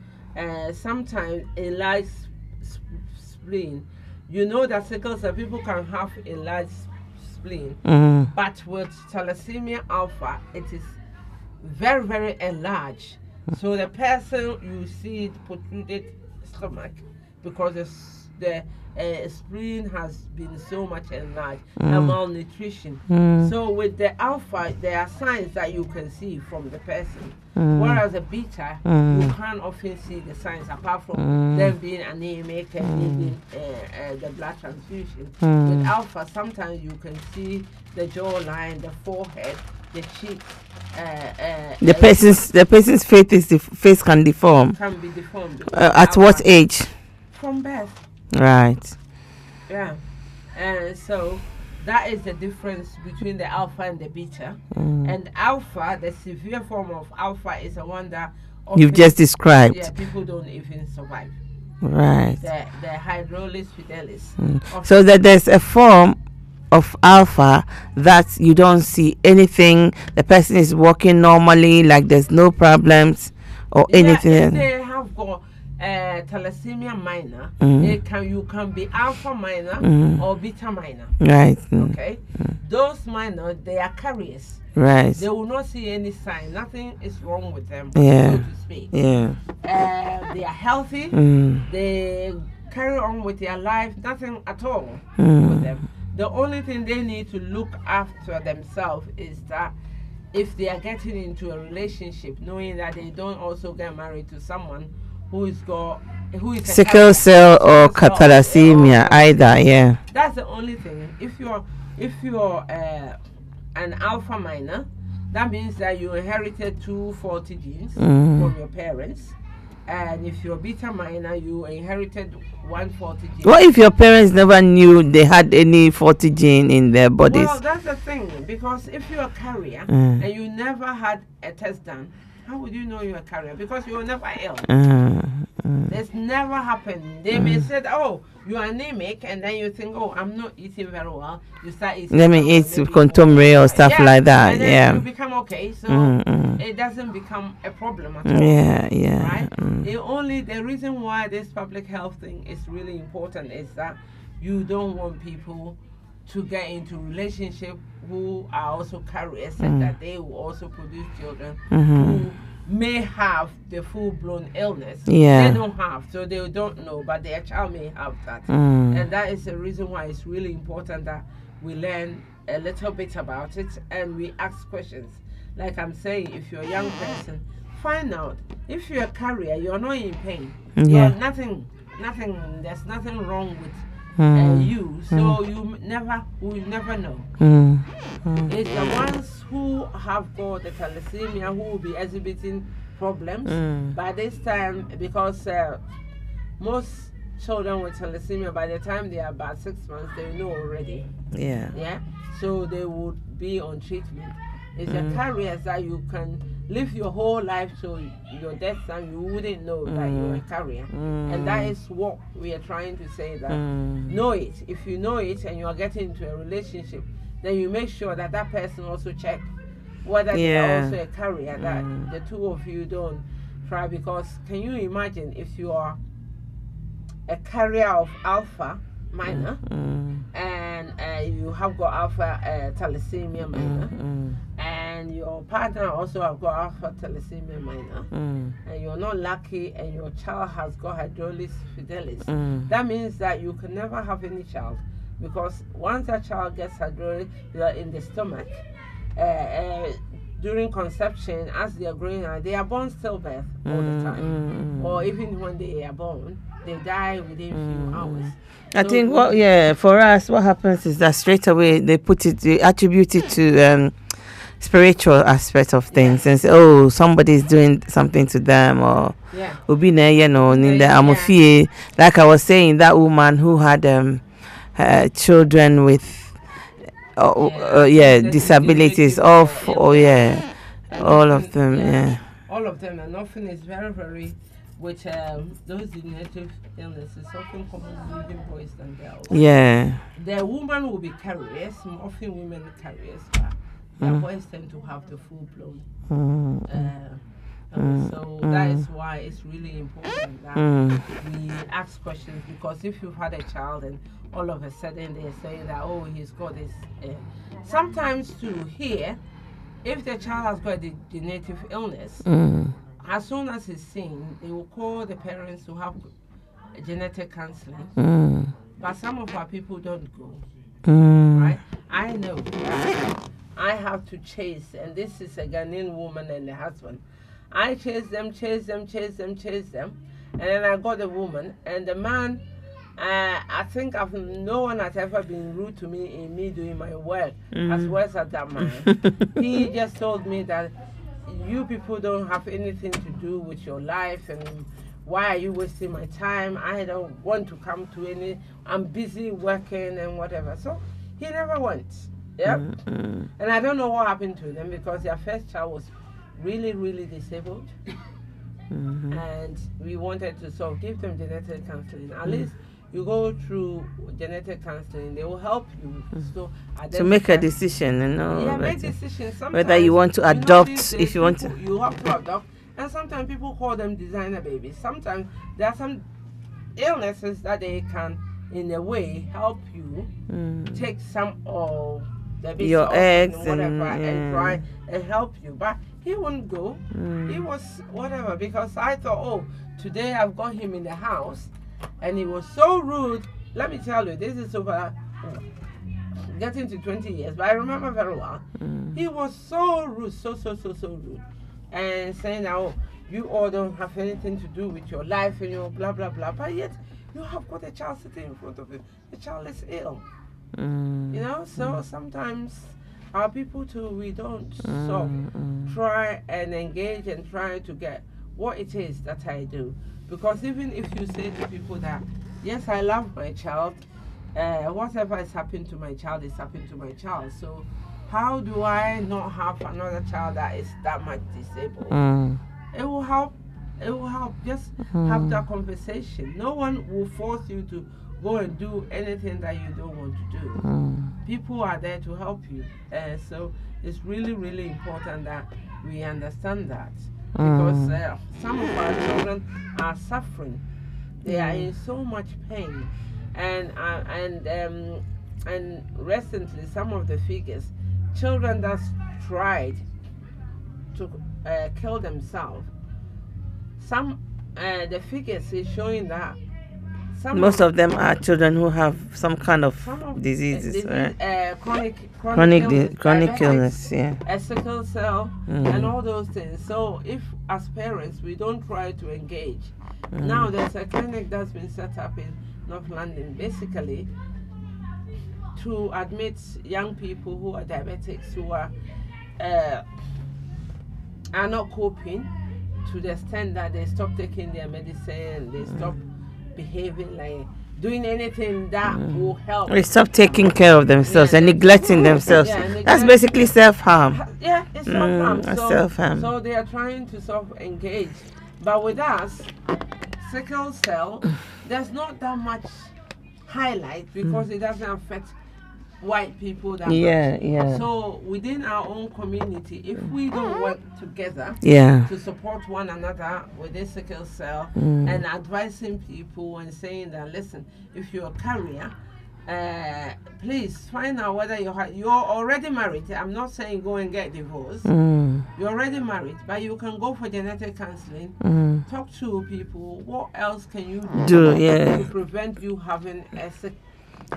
sometimes enlarged spleen. You know that sickle cell people can have enlarged spleen, but with thalassemia alpha, it is very, very enlarged. So the person, you see it protruded stomach because the spleen has been so much enlarged and malnutrition. So with the alpha, there are signs that you can see from the person. Whereas the beta, you can't often see the signs apart from them being anemic and needing the blood transfusion. With alpha, sometimes you can see the jawline, the forehead, the cheeks. The person's face can deform. Can be deformed. At what age? From birth. Right. And so that is the difference between the alpha and the beta. And alpha, the severe form of alpha, is the one that you've just described. People don't even survive. Right. The hydrolis fidelis. So that there's a form of alpha that you don't see anything. The person is walking normally, like there's no problems or anything. If they have got thalassemia minor, you can be alpha minor or beta minor. Right. Okay. Those minor, they are carriers. Right. They will not see any sign. Nothing is wrong with them, so to speak. Yeah. They are healthy. They carry on with their life. Nothing at all with them. The only thing they need to look after themselves is that if they are getting into a relationship, knowing that they don't also get married to someone who is sickle cell or thalassemia, either. That's the only thing. If you're an alpha minor that means that you inherited 240 genes from your parents. And if you're beta minor, you inherited 140 genes. What if your parents never knew they had any 40 gene in their bodies? Well, that's the thing, because if you're a carrier and you never had a test done, how would you know you're a carrier? Because you were never ill. This never happened. They may say, oh, you're anemic, and then you think, oh, I'm not eating very well. You start eating. Let me eat contumely or stuff like that. And then you become okay, so it doesn't become a problem at all. Right? The reason why this public health thing is really important is that you don't want people to get into relationship who are also carriers and that they will also produce children who may have the full-blown illness. They don't have, so they don't know, but their child may have that. And that is the reason why it's really important that we learn a little bit about it and we ask questions. Like I'm saying, if you're a young person, find out. If you're a carrier, you're not in pain. You're nothing, there's nothing wrong with you, so you will never know. It's the ones who have got the thalassemia who will be exhibiting problems by this time, because most children with thalassemia, by the time they are about 6 months, they know already. So they would be on treatment. It's the carriers that you can live your whole life, so your death time you wouldn't know that you're a carrier. And that is what we are trying to say, that know it. If you know it and you are getting into a relationship, then you make sure that that person also check whether they are also a carrier, that the two of you don't try. Because can you imagine if you are a carrier of alpha minor and you have got alpha thalassemia minor, and your partner also have got alpha thalassemia minor, and you're not lucky, and your child has got hydrolis fidelis, that means that you can never have any child, because once a child gets hydrolis in the stomach, during conception, as they are growing up, they are born stillbirth all the time, or even when they are born, they die within a few hours. I think for us, what happens is that straight away they attribute it to spiritual aspect of things and say, oh, somebody's doing something to them, or like I was saying, that woman who had children with disabilities, all of them, all of them, and often it's very, very with those genetic illnesses, often common in boys than girls. The woman will be carriers, often women are carriers, but the boys tend to have the full blown. So that is why it's really important that we ask questions, because if you've had a child and all of a sudden they're saying that, oh, he's got this, sometimes to hear if the child has got a genetic illness, as soon as it's seen, they will call the parents to have genetic counseling. But some of our people don't go. Right? I know. I have to chase, and this is a Ghanaian woman and the husband. I chase them, and then I got the woman, and the man, I think no one has ever been rude to me in me doing my work as well as that man. He just told me that you people don't have anything to do with your life, and why are you wasting my time? I don't want to come to any, I'm busy working and whatever. So he never went. And I don't know what happened to them, because their first child was really, really disabled. And we wanted to sort of give them genetic counseling. At least you go through genetic counseling, they will help you to make a decision, make decisions. Whether you want to adopt, if you want to. You have to adopt. And sometimes people call them designer babies. Sometimes there are some illnesses that they can, in a way, help you take some of your eggs and whatever and try and help you. But he wouldn't go. He was whatever, because I thought, oh, today I've got him in the house, and he was so rude. Let me tell you, this is over getting to 20 years, but I remember very well. He was so rude, so rude, and saying, oh, you all don't have anything to do with your life and your blah blah blah, but yet you have got a child sitting in front of you. The child is ill. So sometimes our people too, we don't sort of try and engage and try to get what it is that I do. Because even if you say to people that, yes, I love my child, whatever has happened to my child is happened to my child. So how do I not have another child that is that much disabled? It will help. It will help. Just have that conversation. No one will force you to go and do anything that you don't want to do. People are there to help you. So it's really, really important that we understand that. Because some of our children are suffering. They are in so much pain. And recently, some of the figures, children that tried to kill themselves, the figures is showing that most of them are children who have some kind of diseases, right? Chronic illness, yeah. A sickle cell and all those things. So if as parents we don't try to engage, now there's a clinic that's been set up in North London, basically to admit young people who are diabetics who are not coping to the extent that they stop taking their medicine, they stop behaving like doing anything that will help. They stop taking care of themselves and neglecting themselves. That's basically self-harm. Yeah, it's self-harm. Self-harm. So they are trying to sort of engage. But with us, sickle cell, there's not that much highlight because it doesn't affect white people that much. So within our own community, if we don't work together to support one another with this sickle cell and advising people and saying that, listen, if you're a carrier, please find out whether you're already married. I'm not saying go and get divorced. You're already married, but you can go for genetic counseling. Talk to people. What else can you do to prevent you having a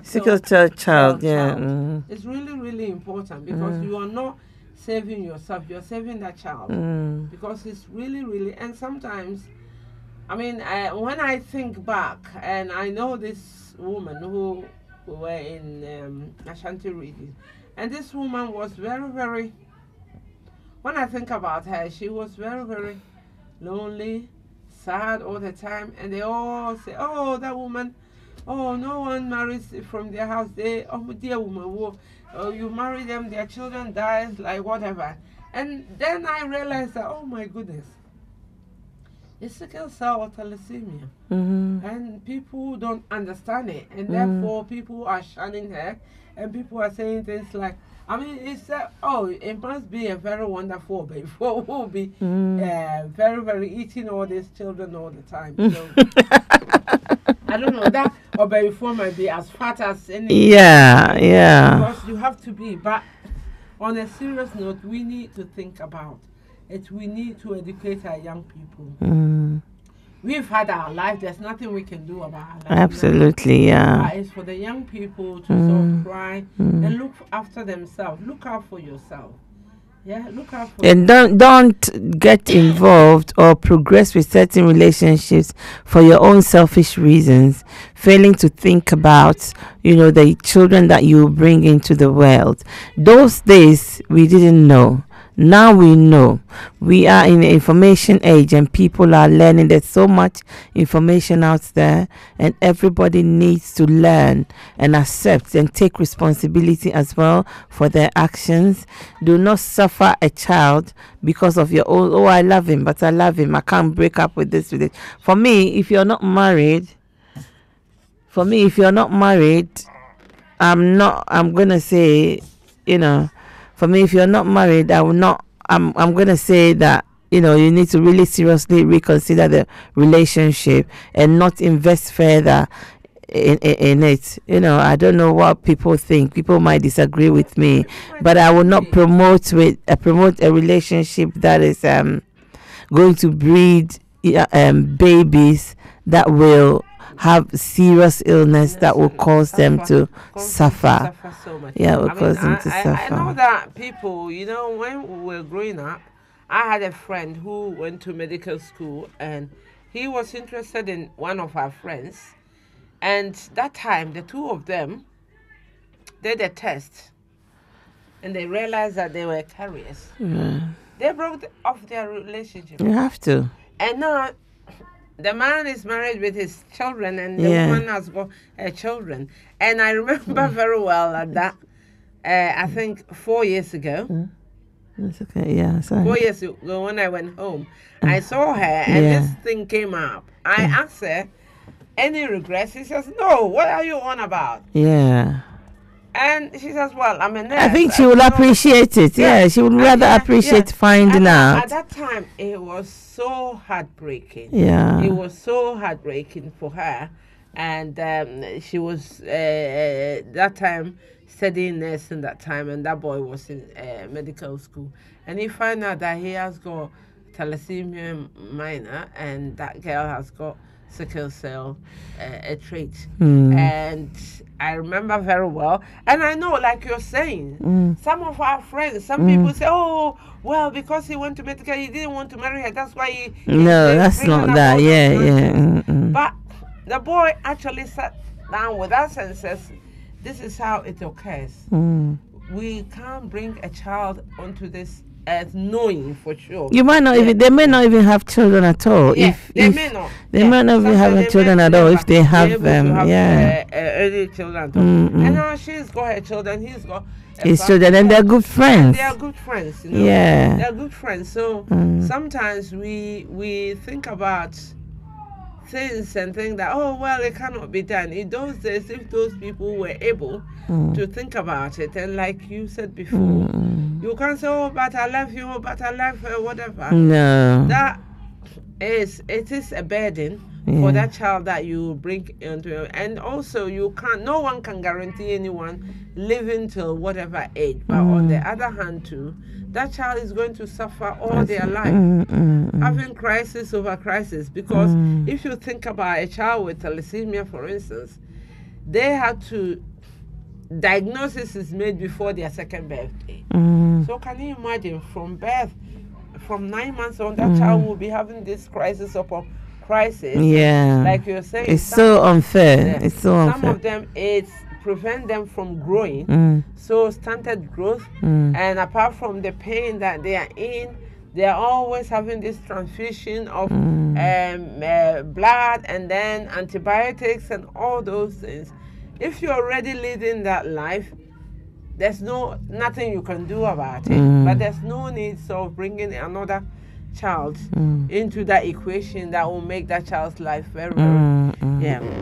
sickle cell child? It's really, really important because you are not saving yourself, you're saving that child. Because it's really, really, and sometimes, I mean, when I think back, and I know this woman who were in Ashanti region, and this woman was very, very, when I think about her, she was very, very lonely, sad all the time, and they all say, oh, that woman, oh, no one marries from their house. They, oh, dear woman, oh, you marry them, their children die, like whatever. And then I realized that, oh my goodness, it's sickle cell or thalassaemia. And people don't understand it. And therefore, people are shunning her. And people are saying things like, I mean, it's, oh, it must be a very wonderful baby. Who will be very, very eating all these children all the time. So, I don't know, that or baby four might be as fat as any. Because you have to be. But on a serious note, we need to think about it. We need to educate our young people. We've had our life. There's nothing we can do about our life. Absolutely, now. But it's for the young people to sort of try and look after themselves. Look out for yourself. Look out for and don't get involved or progress with certain relationships for your own selfish reasons, failing to think about the children that you bring into the world. Those days we didn't know. Now we know. We are in the information age and people are learning. There's so much information out there and everybody needs to learn and accept and take responsibility as well for their actions. Do not suffer a child because of your own, oh, I love him, but I love him. I can't break up with this, with it. For me, if you're not married, I'm going to say, for me, if you're not married, I'm going to say that, you need to really seriously reconsider the relationship and not invest further in it. I don't know what people think. People might disagree with me, but I will not promote a relationship that is going to breed babies that will have serious illness that will cause them to suffer. So much. Will cause them to suffer. I know that people, when we were growing up, I had a friend who went to medical school and he was interested in one of our friends. And that time, the two of them did a test. and they realized that they were carriers, they broke off their relationship. You have to. And now the man is married with his children, and the woman has got her children. And I remember very well that I think 4 years ago. That's okay. Yeah, sorry. 4 years ago, when I went home, I saw her, and this thing came up. I asked her, any regrets? She says, no. What are you on about? Yeah. And she says, well, I'm a nurse. I think she will appreciate it. Yeah, she would rather appreciate finding out. At that time, it was so heartbreaking. Yeah. It was so heartbreaking for her. And she was, that time, studying nursing that time, and that boy was in medical school. And he found out that he has got thalassaemia minor, and that girl has got sickle cell a trait. And I remember very well, and I know, like you're saying, some of our friends, some people say, oh, well, because he went to medical, he didn't want to marry her, that's why he no, that's not that. Yeah. But the boy actually sat down with us and says, this is how it occurs. We can't bring a child onto this earth knowing for sure. You might not even, they may not even have children at all. Yeah, they may not. They might not even have children at all if they have early children at all. And now she's got her children, he's got his children, and they're good friends. They are good friends, you know. Yeah. They're good friends. So sometimes we think about things and think that, oh, well, it cannot be done. In those days, if those people were able to think about it, and like you said before, you can't say, oh, but I love you, oh, but I love her, whatever. No. It is a burden for that child that you bring into it. And also, no one can guarantee anyone living till whatever age. But on the other hand, too, that child is going to suffer all their life, having crisis over crisis. Because if you think about a child with thalassaemia, for instance, they had to, diagnosis is made before their second birthday. So can you imagine, from birth, from 9 months on, that child will be having this crisis upon crisis. Yeah. Like you're saying. It's so unfair. It's so unfair. Some of them, it's prevent them from growing. So stunted growth. And apart from the pain that they are in, they are always having this transfusion of blood, and then antibiotics and all those things. If you're already living that life, there's nothing you can do about it. But there's no need of bringing another child into that equation that will make that child's life very, very,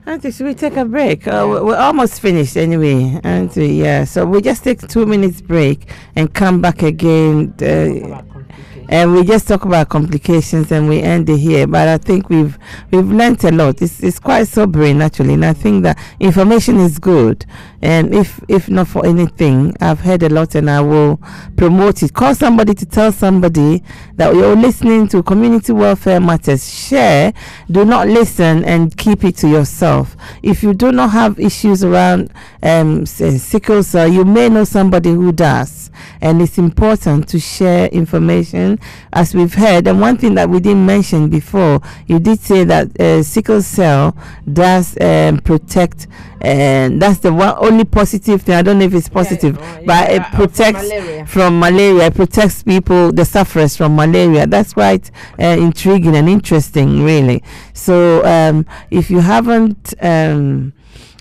Auntie, should we take a break? We're almost finished anyway, aren't we? Yeah, so we just take 2 minutes break and come back again. And we just talk about complications and we end it here. But I think we've learned a lot. It's quite sobering actually, and I think that information is good. And if not for anything, I've heard a lot and I will promote it. Call somebody to tell somebody that you're listening to Community Welfare Matters. Share. Do not listen and keep it to yourself. If you do not have issues around sickle cell, you may know somebody who does. And it's important to share information, as we've heard. And one thing that we didn't mention before, you did say that sickle cell does protect, and that's the only positive thing. I don't know if it's positive, but it protects from malaria. It protects people, the sufferers, from malaria. That's quite intriguing and interesting, really. So if you haven't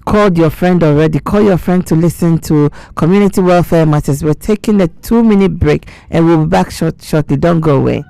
called your friend already, call your friend to listen to Community Welfare Matters. We're taking a 2-minute break and we'll be back shortly. Don't go away.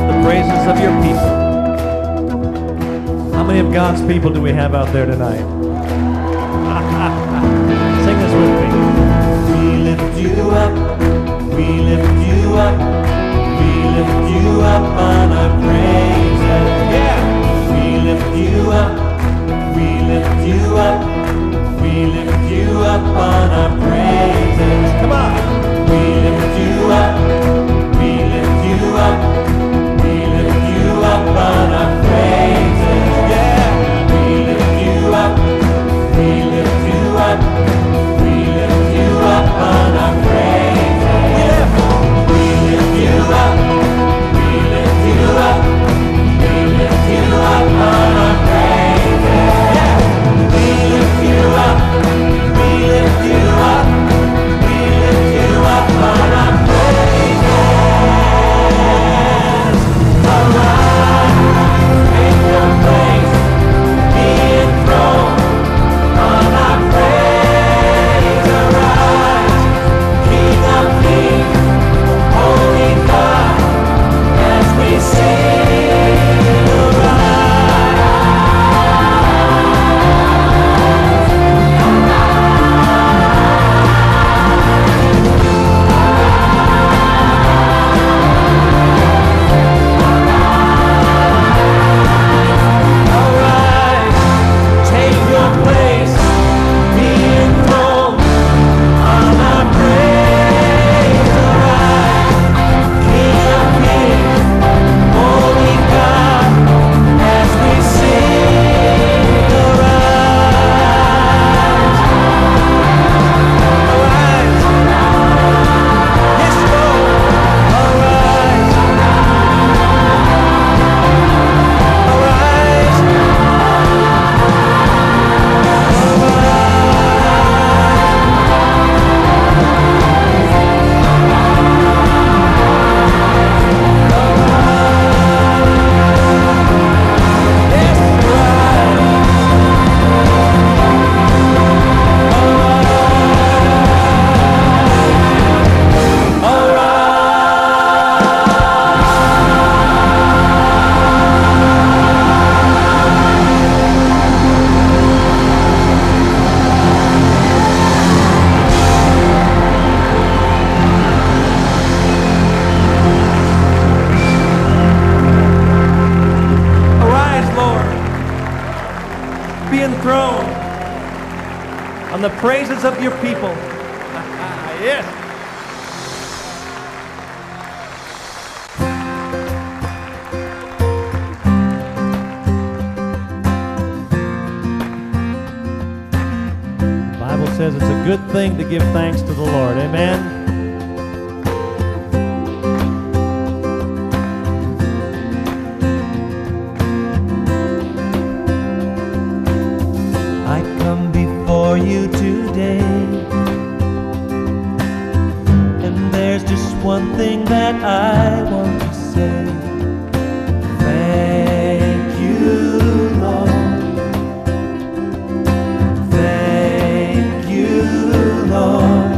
the praises of your people. How many of God's people do we have out there tonight? Sing this with me. We lift you up, we lift you up, we lift you up on our praises. Yeah. We lift you up, we lift you up, we lift you up on our praises. Come on. We lift you up, we lift you up, we lift you up on our praises. Yeah. We lift you up, we lift you up, we lift you up on our praises. We lift you up, we lift you up, we lift you up on our praises. Yeah. We lift you up, we lift you up, we lift you up on our praises. Arise, take your place, be enthroned on our praise. Arise, King of Kings, Holy God, as we sing. Arise, take your place, be enthroned on our praise. Arise, King of Kings, Holy God, as we sing. Arise, arise, yes Lord, arise, arise. Arise, Lord. Be enthroned on the praises of your people. Yes. The Bible says it's a good thing to give thanks to the Lord. Amen. I come before you today, and there's just one thing that I want to say. Thank you, Lord. Thank you, Lord.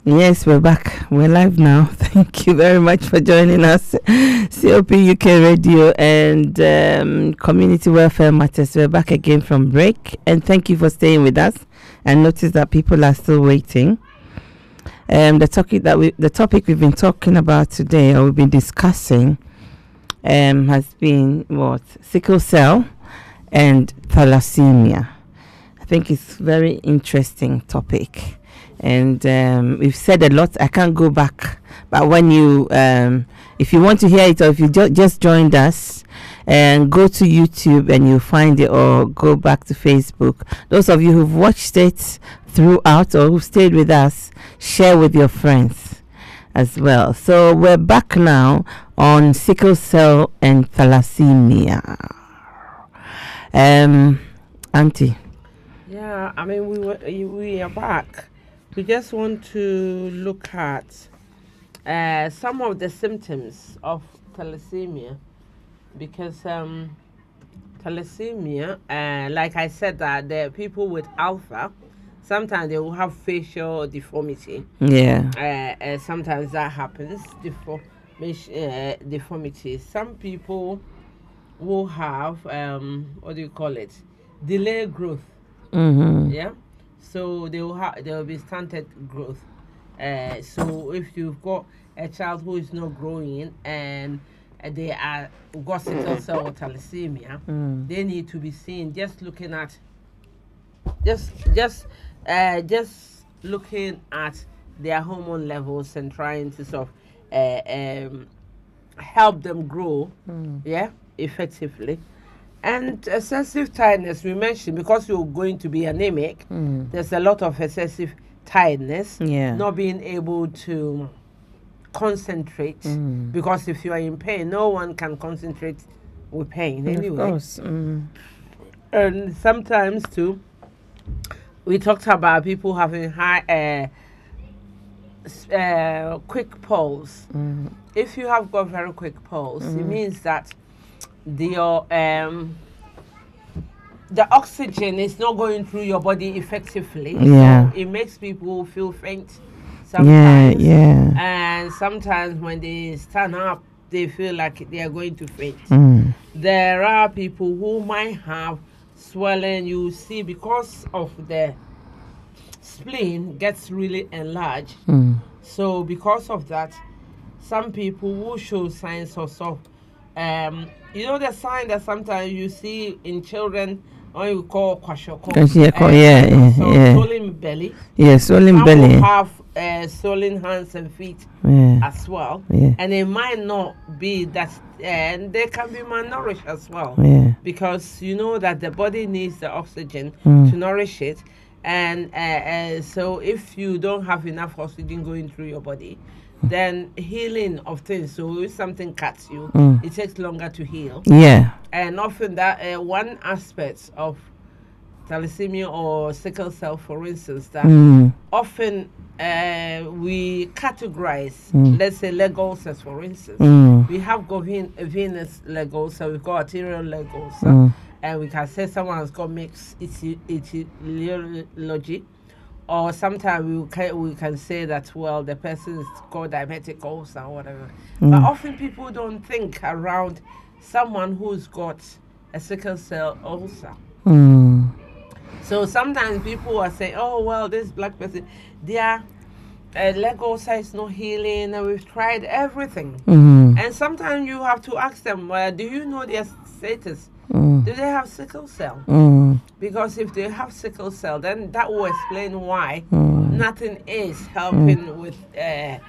Yes, we're back. We're live now. Thank you very much for joining us. COP UK Radio and Community Welfare Matters. We're back again from break. And thank you for staying with us. And notice that people are still waiting. The topic we've been talking about today, or we've been discussing, has been sickle cell and thalassemia. I think it's a very interesting topic. And we've said a lot. I can't go back, but when you if you want to hear it, or if you just joined us, and go to YouTube and you'll find it, or go back to Facebook. Those of you who've watched it throughout or who stayed with us, share with your friends as well. So we're back now on sickle cell and thalassemia. Auntie. Yeah, I mean we are back. We just want to look at some of the symptoms of thalassemia, because thalassemia, like I said, that the people with alpha, sometimes they will have facial deformity. Yeah. Sometimes that happens, deformity. Some people will have delayed growth. Mm-hmm. Yeah. So there will be stunted growth. So if you've got a child who is not growing and they are got sickle cell or thalassemia, they need to be seen. Just looking at, just looking at their hormone levels and trying to sort of help them grow, effectively. And excessive tiredness, we mentioned, because you're going to be anemic, there's a lot of excessive tiredness, not being able to concentrate, because if you are in pain, no one can concentrate with pain anyway. Of course. And sometimes too, we talked about people having high, quick pulse. If you have got very quick pulse, it means that the oxygen is not going through your body effectively. Yeah. So it makes people feel faint sometimes. Yeah. And sometimes when they stand up, they feel like they are going to faint. There are people who might have swelling. You see, because of the spleen gets really enlarged. So because of that, some people will show signs of the sign that sometimes you see in children, when you call kwashoko, swollen belly. Yes, swollen belly. Some have swollen hands and feet as well. And it might not be that, and they can be malnourished as well. Because you know that the body needs the oxygen to nourish it. And so if you don't have enough oxygen going through your body, then healing of things, so if something cuts you, it takes longer to heal. And often that one aspect of thalassemia or sickle cell, for instance, that often we categorize, let's say leg ulcers, for instance. We have got venous leg ulcer, we've got arterial leg ulcer, and we can say someone has got mixed etiology. Or sometimes we can say that, well, the person is called diabetic ulcer or whatever. But often people don't think around someone who's got a sickle cell ulcer. So sometimes people are saying, oh, well, this black person, their leg ulcer is not healing, and we've tried everything. And sometimes you have to ask them, do you know their status? Do they have sickle cell? Because if they have sickle cell, then that will explain why nothing is helping with that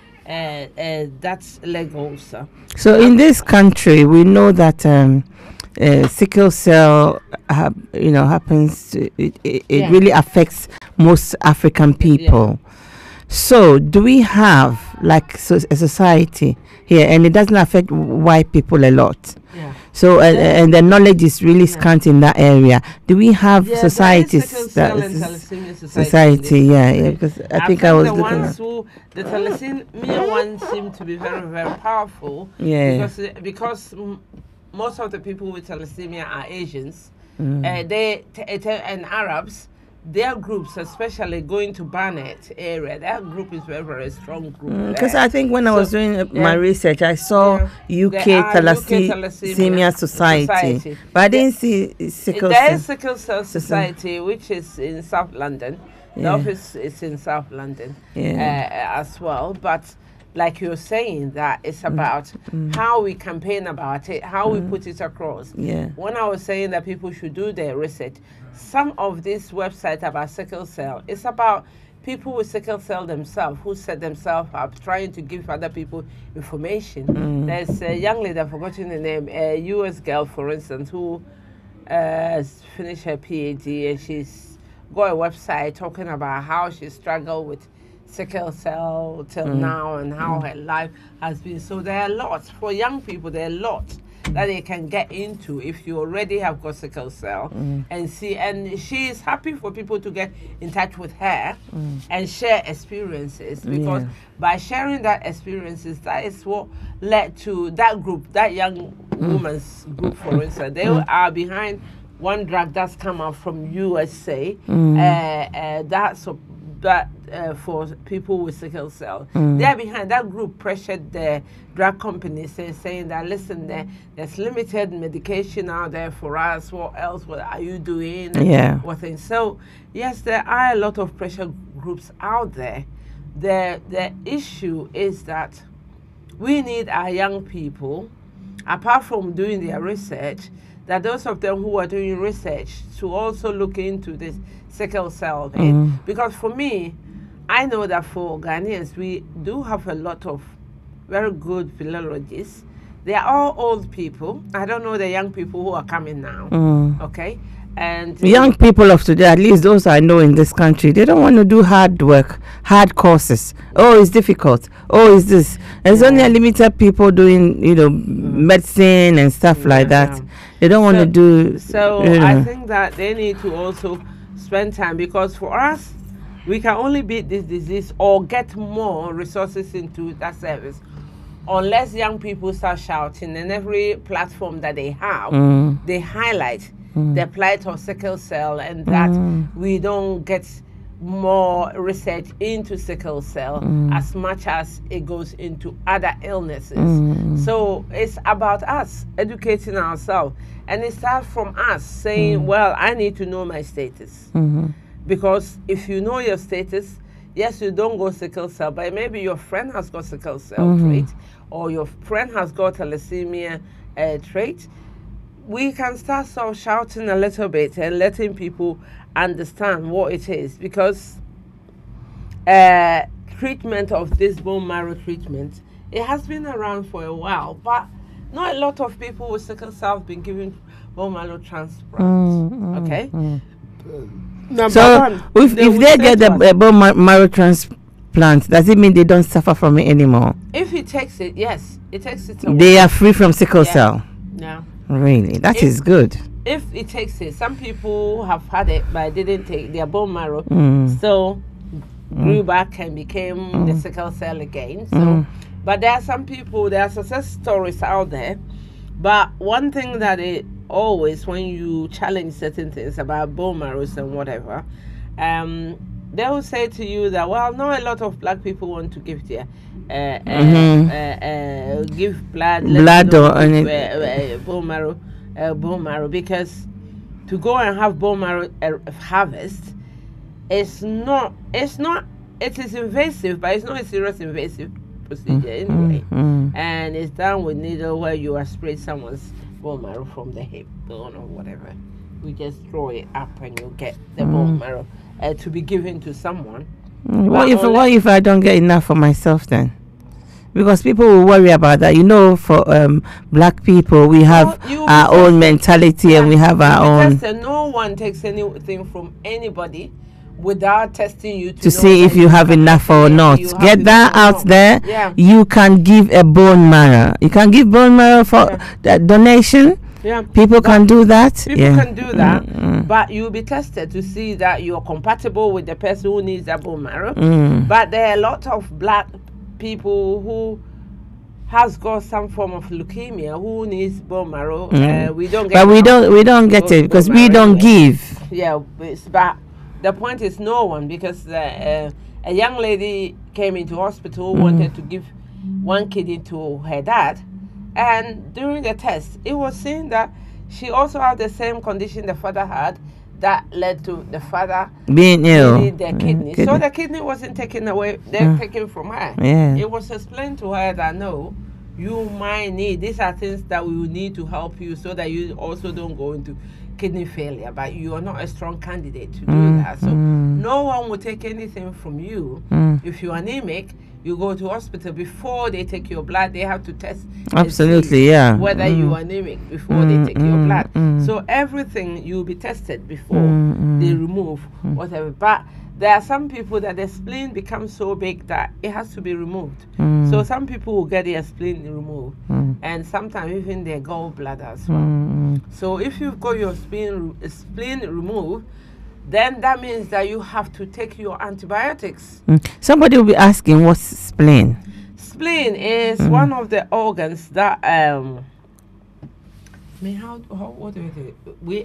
leg ulcer. So in this country, we know that sickle cell, happens. It really affects most African people. So do we have a society here, and it doesn't affect white people a lot? So and the knowledge is really scant in that area. Do we have societies society? Because I think I was the looking ones who the thalassemia ones seem to be very, very powerful. Because most of the people with thalassemia are Asians, and Arabs. their groups, especially going to Barnet area, that group is very, very strong group. Because I think when I was doing my research, I saw UK Thalassaemia Society, but I didn't see Sickle Cell. There is Sickle Cell Society, which is in South London. The office is in South London as well. But like you're saying, that it's about how we campaign about it, how we put it across. When I was saying that people should do their research, some of this website about sickle cell, it's about people with sickle cell themselves who set themselves up trying to give other people information. There's a young lady, I've forgotten the name, a US girl, for instance, who finished her PhD, and she's got a website talking about how she struggled with sickle cell till now and how her life has been. So there are lots for young people. There are lots that they can get into if you already have got sickle cell and see. And she is happy for people to get in touch with her and share experiences, because by sharing that experiences, that is what led to that group, that young woman's group, for instance. They are behind one drug that's come out from USA. That's for people with sickle cell. They're behind that group, pressured the drug companies, saying that, listen, there's limited medication out there for us. What else? What are you doing? What things? So yes, there are a lot of pressure groups out there. The issue is that we need our young people, apart from doing their research, that those of them who are doing research to also look into this sickle cell thing. Because for me, I know that for Ghanaians, we do have a lot of very good philologists. They are all old people. I don't know the young people who are coming now. Okay? And young people of today, at least those I know in this country, they don't want to do hard work, hard courses. Oh, it's difficult. Oh, it's this. There's only a limited people doing, medicine and stuff like that. They don't want to do. So I think that they need to also spend time, because for us, we can only beat this disease or get more resources into that service unless young people start shouting, and every platform that they have, they highlight the plight of sickle cell, and that we don't get more research into sickle cell as much as it goes into other illnesses. So it's about us educating ourselves, and it starts from us saying, well, I need to know my status. Because if you know your status, yes, you don't go sickle cell, but maybe your friend has got sickle cell trait, or your friend has got thalassaemia trait. We can start sort of shouting a little bit and letting people understand what it is, because treatment of this bone marrow treatment, it has been around for a while, but not a lot of people with sickle cell have been given bone marrow transplant. Okay. So if they get the bone marrow transplant, does it mean they don't suffer from it anymore? If it takes it, yes, it takes it away. They are free from sickle cell. Yeah. Really, that is good. If it takes it, some people have had it but didn't take their bone marrow, so grew back and became the sickle cell again. So, but there are some people, there are success stories out there. But one thing that it always, when you challenge certain things about bone marrows and whatever, they will say to you that, well, not a lot of black people want to give their give blood or bone marrow, because to go and have bone marrow harvest it is invasive, but it's not a serious invasive procedure anyway, and it's done with needle, where you aspirate someone's bone marrow from the hip bone or whatever. We just throw it up and you get the bone marrow to be given to someone. What if I don't get enough for myself then? Because people will worry about that. For black people, we have our own mentality, and we have our own. No one takes anything from anybody without testing you to see if you have enough or not. Get that out there. Yeah. You can give a bone marrow. You can give bone marrow for donation. Yeah. People can do that. People can do that, but you'll be tested to see that you're compatible with the person who needs a bone marrow. But there are a lot of black people who has got some form of leukemia who needs bone marrow. We don't get. But we don't get it because we don't give. Yeah, but the point is no one, because a young lady came into hospital, wanted to give one kidney to her dad, and during the test, it was seen that she also had the same condition the father had, that led to the father being ill. needing the kidney. So the kidney wasn't taken away, they're taken from her. Yeah. It was explained to her that no, you might need, these are things that we will need to help you so that you also don't go into kidney failure, but you are not a strong candidate to do that. So no one will take anything from you. If you're anemic, you go to hospital. Before they take your blood, they have to test absolutely, yeah, whether you are anemic before they take your blood. So everything you'll be tested before they remove whatever. But there are some people that the spleen becomes so big that it has to be removed. So some people will get their spleen removed, and sometimes even their gallbladder as well. So if you've got your spleen removed, then that means that you have to take your antibiotics. Somebody will be asking, what's spleen? Spleen is one of the organs that what do we do?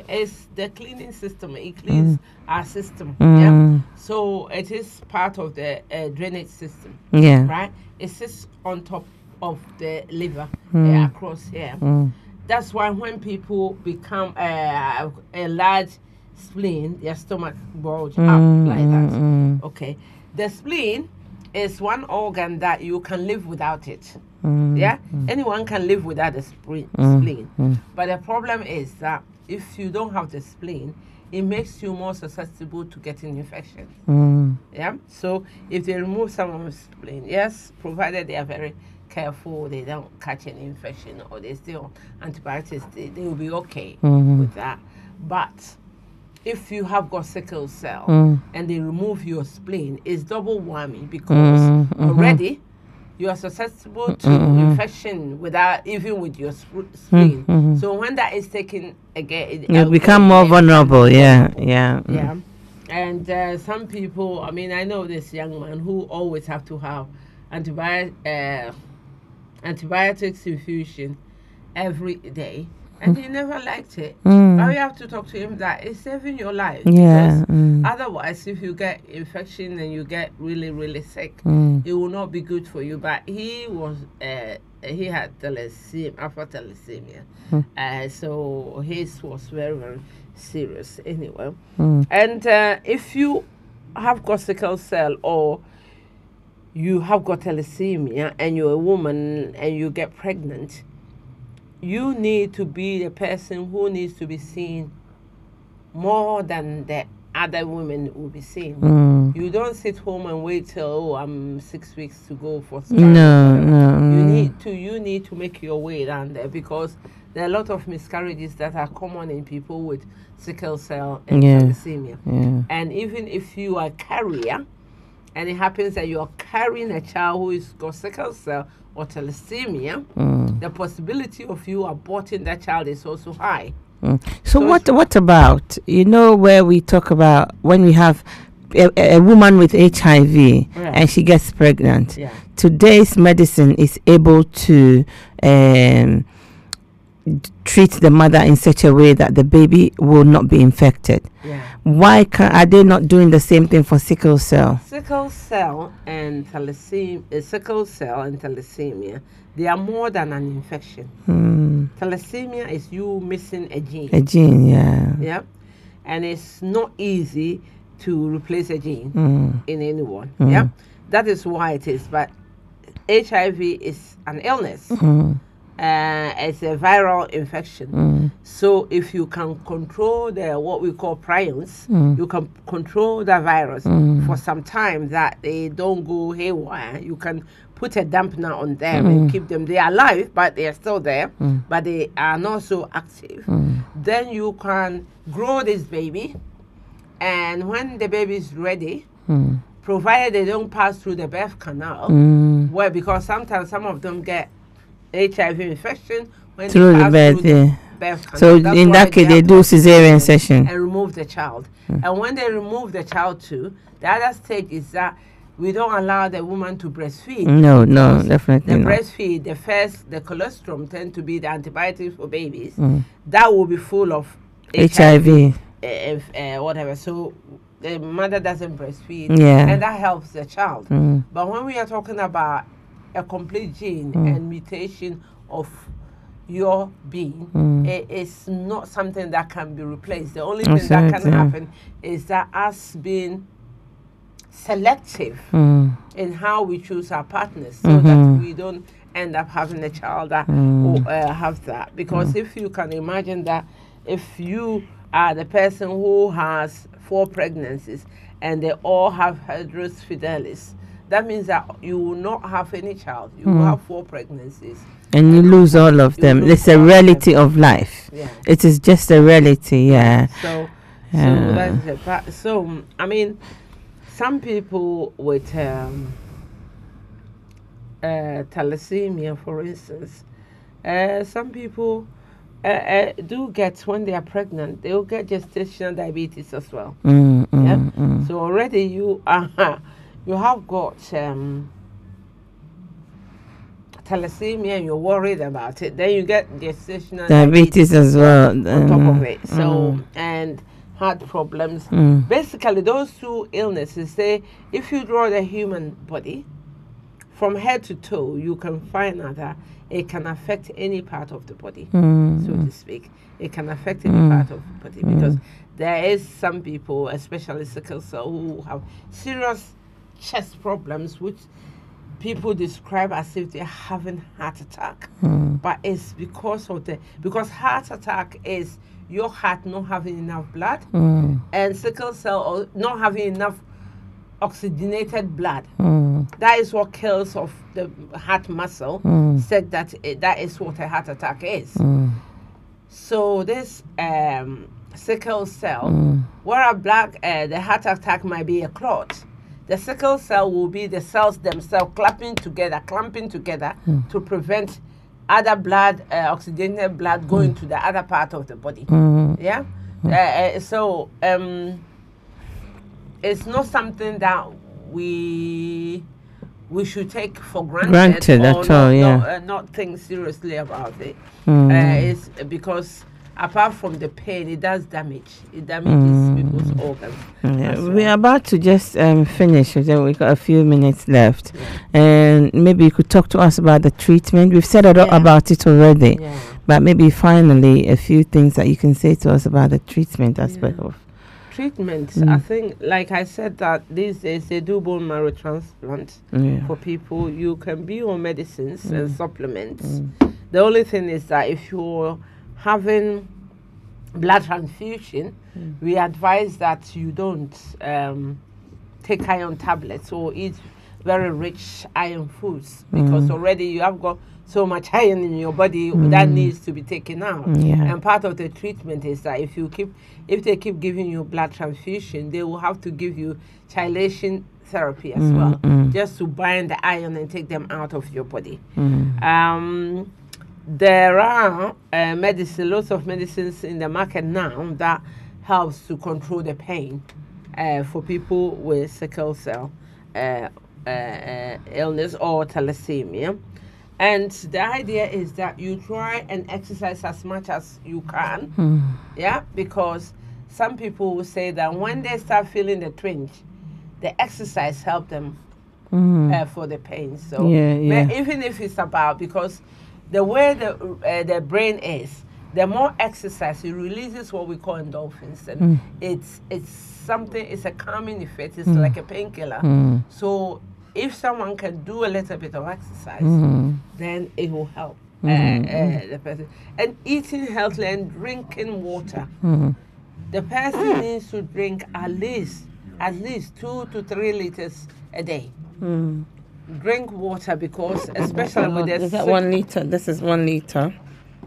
It's the cleaning system. It cleans our system. Yeah. So it is part of the drainage system. Yeah. Right. It sits on top of the liver across here. That's why when people become a large spleen, their stomach bulge up like that. Okay. The spleen is one organ that you can live without it. Yeah? Anyone can live without a spleen. But the problem is that if you don't have the spleen, it makes you more susceptible to getting infections. Yeah? So if they remove some of the spleen, yes, provided they are very careful, they don't catch any infection, or they still antibiotics, they will be okay with that. But if you have got sickle cell and they remove your spleen, it's double whammy, because already you are susceptible to infection without even with your spleen. So when that is taken again, you become more vulnerable. Yeah. And some people, I mean, I know this young man who always have to have antibiotics infusion every day. And he never liked it. But we have to talk to him that it's saving your life. Yeah. Otherwise, if you get infection and you get really, really sick, it will not be good for you. But he was, he had thalassaemia. So his was very, very serious anyway. And if you have got sickle cell, or you have got thalassaemia and you're a woman and you get pregnant, you need to be the person who needs to be seen more than the other women will be seen. You don't sit home and wait till I'm 6 weeks to go for scan. No. You need to make your way down there, because there are a lot of miscarriages that are common in people with sickle cell and thalassaemia. And even if you are a carrier, and it happens that you are carrying a child who is got sickle cell or thalassaemia, the possibility of you aborting that child is also high. So what about, where we talk about when we have a woman with HIV and she gets pregnant? Today's medicine is able to treat the mother in such a way that the baby will not be infected. Why are they not doing the same thing for sickle cell? Sickle cell and thalassaemia, they are more than an infection. Thalassaemia is you missing a gene. A gene, yeah. Yeah, and it's not easy to replace a gene in anyone. Yeah, that is why it is. But HIV is an illness. It's a viral infection. So if you can control what we call prions, you can control the virus for some time, that they don't go haywire. You can put a dampener on them and keep them. They are alive, but they are still there, but they are not so active. Then you can grow this baby, and when the baby is ready, provided they don't pass through the birth canal, because sometimes some of them get HIV infection when through the birth canal. So in that case, they do cesarean section and remove the child. And when they remove the child too, the other stage is that we don't allow the woman to breastfeed. No, definitely not. Breastfeed, the colostrum tend to be the antibiotics for babies. That will be full of HIV. if whatever. So the mother doesn't breastfeed, Yeah. and that helps the child. But when we are talking about a complete gene and mutation of your being, it is not something that can be replaced. The only thing that can happen is that us being selective in how we choose our partners, so that we don't end up having a child that will have that. Because if you can imagine that if you are the person who has 4 pregnancies and they all have hydros fidelis, that means that you will not have any child. You will have 4 pregnancies. And you lose all of them. It's a reality of life. Yeah. It is just a reality, yeah. So that's it. But, so, I mean, some people with thalassaemia, for instance, some people do get, when they are pregnant, they will get gestational diabetes as well. So already you have got thalassaemia and you're worried about it. Then you get gestational diabetes as well on top of it. So and heart problems. Basically, those 2 illnesses, say, if you draw the human body from head to toe, you can find out that it can affect any part of the body, so to speak. It can affect any part of the body, because there is some people, especially sickle cell, who have serious chest problems, which people describe as if they're having heart attack. But it's because of because heart attack is your heart not having enough blood, and sickle cell or not having enough oxygenated blood. That is what kills off the heart muscle. Said that that is what a heart attack is. So this sickle cell, where the heart attack might be a clot, the sickle cell will be the cells themselves clamping together to prevent other blood, oxygenated blood, going to the other part of the body. Yeah. So it's not something that we should take for granted at all. Yeah. Not think seriously about it. It's because apart from the pain, it does damage. It damages people's organs. We're about to just finish. We've got a few minutes left. And maybe you could talk to us about the treatment. We've said a lot about it already. But maybe finally, a few things that you can say to us about the treatment aspect of treatments. I think, like I said, that these days they do bone marrow transplant for people. You can be on medicines and supplements. The only thing is that if you're having blood transfusion, we advise that you don't take iron tablets or eat very rich iron foods, because already you have got so much iron in your body that needs to be taken out. And part of the treatment is that if they keep giving you blood transfusion, they will have to give you chelation therapy as well, just to bind the iron and take them out of your body. There are lots of medicines in the market now that helps to control the pain for people with sickle cell illness or thalassaemia. And the idea is that you try and exercise as much as you can, because some people will say that when they start feeling the twinge, the exercise helps them for the pain. So even if it's about, because the way the brain is, the more exercise, it releases what we call endorphins, and it's a calming effect. It's like a painkiller. So if someone can do a little bit of exercise, then it will help the person. And eating healthily and drinking water. The person needs to drink at least 2 to 3 liters a day. Drink water, because especially with this. Is that 1 liter? This is 1 liter.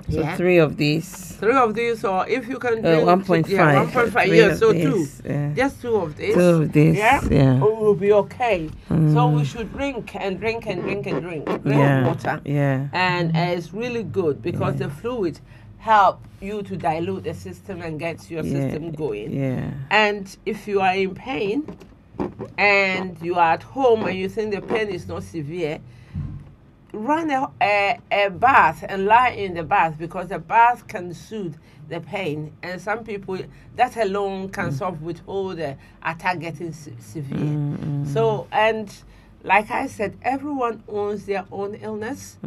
So 3 of these. 3 of these, or if you can drink 1.5. 1.5. So 2. Just 2 of these. 2 of these. It will be okay. So we should drink and drink and drink and drink. Drink water. And it's really good, because the fluid help you to dilute the system and get your system going. And if you are in pain and you are at home and you think the pain is not severe, run a bath and lie in the bath, because the bath can soothe the pain, and some people that alone can sort of withhold the attack getting severe. So, and like I said, everyone owns their own illness,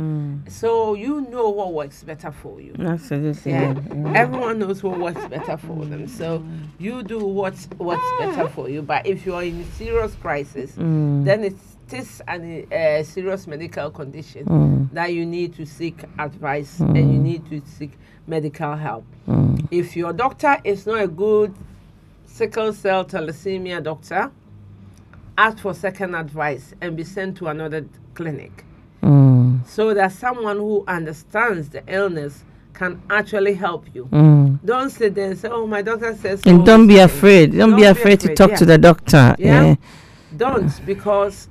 so you know what works better for you. Absolutely. Yeah. Everyone knows what works better for them, so you do what's better for you. But if you are in serious crisis, then it's a serious medical condition that you need to seek advice and you need to seek medical help. If your doctor is not a good sickle cell thalassaemia doctor, ask for second advice and be sent to another clinic, so that someone who understands the illness can actually help you. Don't sit there and say, oh, my doctor says so. And don't be afraid. Don't be afraid to talk to the doctor. Yeah. Don't, because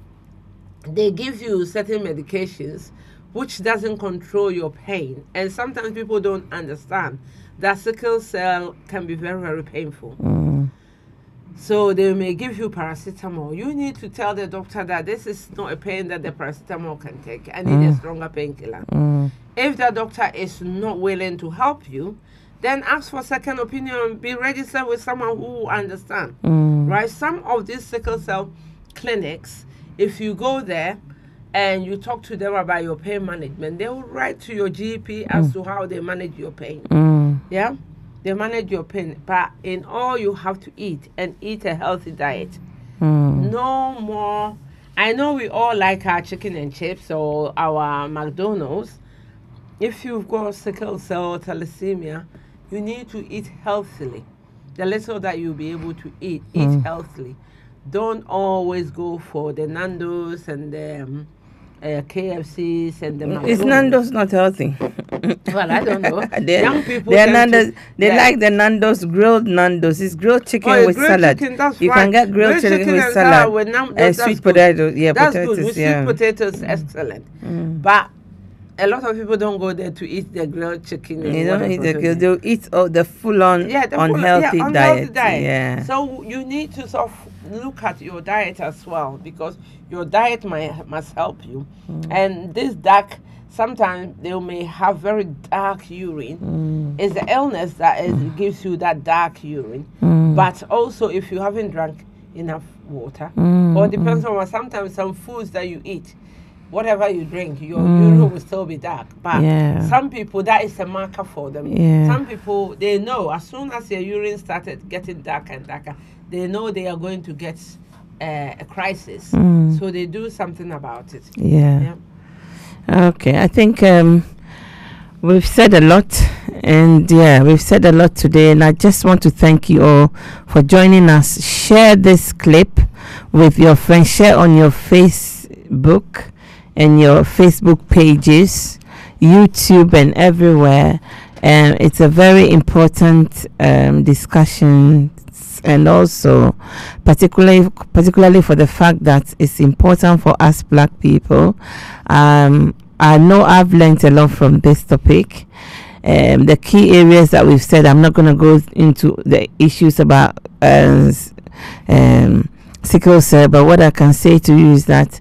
they give you certain medications which doesn't control your pain. And sometimes people don't understand that sickle cell can be very, very painful. So they may give you paracetamol. You need to tell the doctor that this is not a pain that the paracetamol can take. I need a stronger painkiller. If the doctor is not willing to help you, then ask for second opinion. Be registered with someone who understands. Right? Some of these sickle cell clinics, if you go there and you talk to them about your pain management, they will write to your GP as to how they manage your pain. Yeah? They manage your pain. But in all, you have to eat, and eat a healthy diet. No more. I know we all like our chicken and chips or our McDonald's. If you've got sickle cell thalassaemia, you need to eat healthily. The little that you'll be able to eat healthily. Don't always go for the Nando's and the KFCs and the McDonald's. Is Nando's not healthy? Well, I don't know. Young people Nando's, they like the Nando's, grilled Nando's. It's grilled chicken with grilled salad. Chicken, that's you right. can get grilled chicken with salad and sweet potatoes. Yeah, that's potatoes. Good. With sweet potatoes, excellent. But a lot of people don't go there to eat the grilled chicken. They don't eat the grilled. They'll eat the full-on unhealthy diet. Yeah. So you need to sort of look at your diet as well, because your diet must help you. And this dark, sometimes they may have very dark urine. It's the illness that gives you that dark urine. But also, if you haven't drank enough water, or depends on sometimes some foods that you eat, whatever you drink, your urine will still be dark. But some people, that is a marker for them. Some people, they know as soon as their urine started getting darker and darker, they know they are going to get a crisis. So they do something about it. Okay, I think we've said a lot, and we've said a lot today, and I just want to thank you all for joining us. Share this clip with your friends. Share on your Facebook and your Facebook pages, YouTube, and everywhere. It's a very important discussion, and also particularly for the fact that it's important for us Black people. I know I've learned a lot from this topic. The key areas that we've said, I'm not going to go into the issues about sickle cell, but what I can say to you is that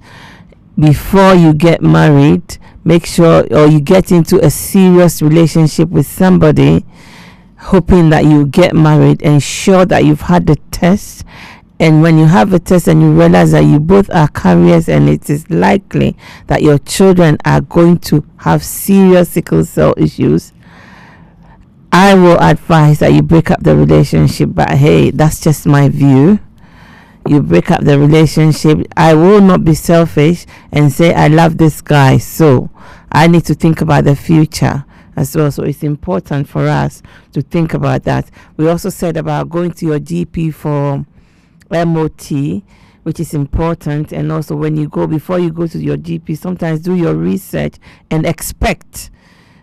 before you get married, make sure, or you get into a serious relationship with somebody, hoping that you get married, ensure that you've had the test. And when you have a test and you realize that you both are carriers and it is likely that your children are going to have serious sickle cell issues, I will advise that you break up the relationship. But hey, that's just my view. You break up the relationship. I will not be selfish and say I love this guy, so I need to think about the future as well. So it's important for us to think about that. We also said about going to your GP for MOT, which is important. And also, when you go, before you go to your GP, sometimes do your research and expect,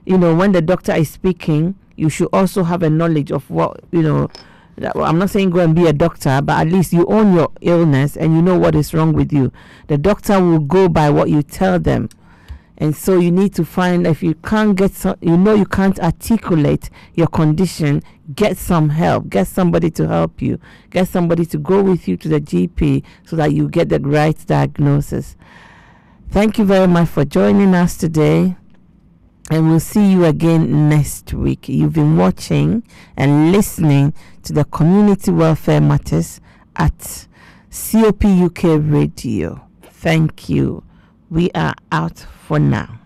when the doctor is speaking, you should also have a knowledge of what, I'm not saying go and be a doctor, but at least you own your illness and you know what is wrong with you. The doctor will go by what you tell them. And so you need to find, if you can't get you can't articulate your condition, get some help. Get somebody to help you. Get somebody to go with you to the GP so that you get the right diagnosis. Thank you very much for joining us today. And we'll see you again next week. You've been watching and listening to the Community Welfare Matters at COP UK Radio. Thank you. We are out for now.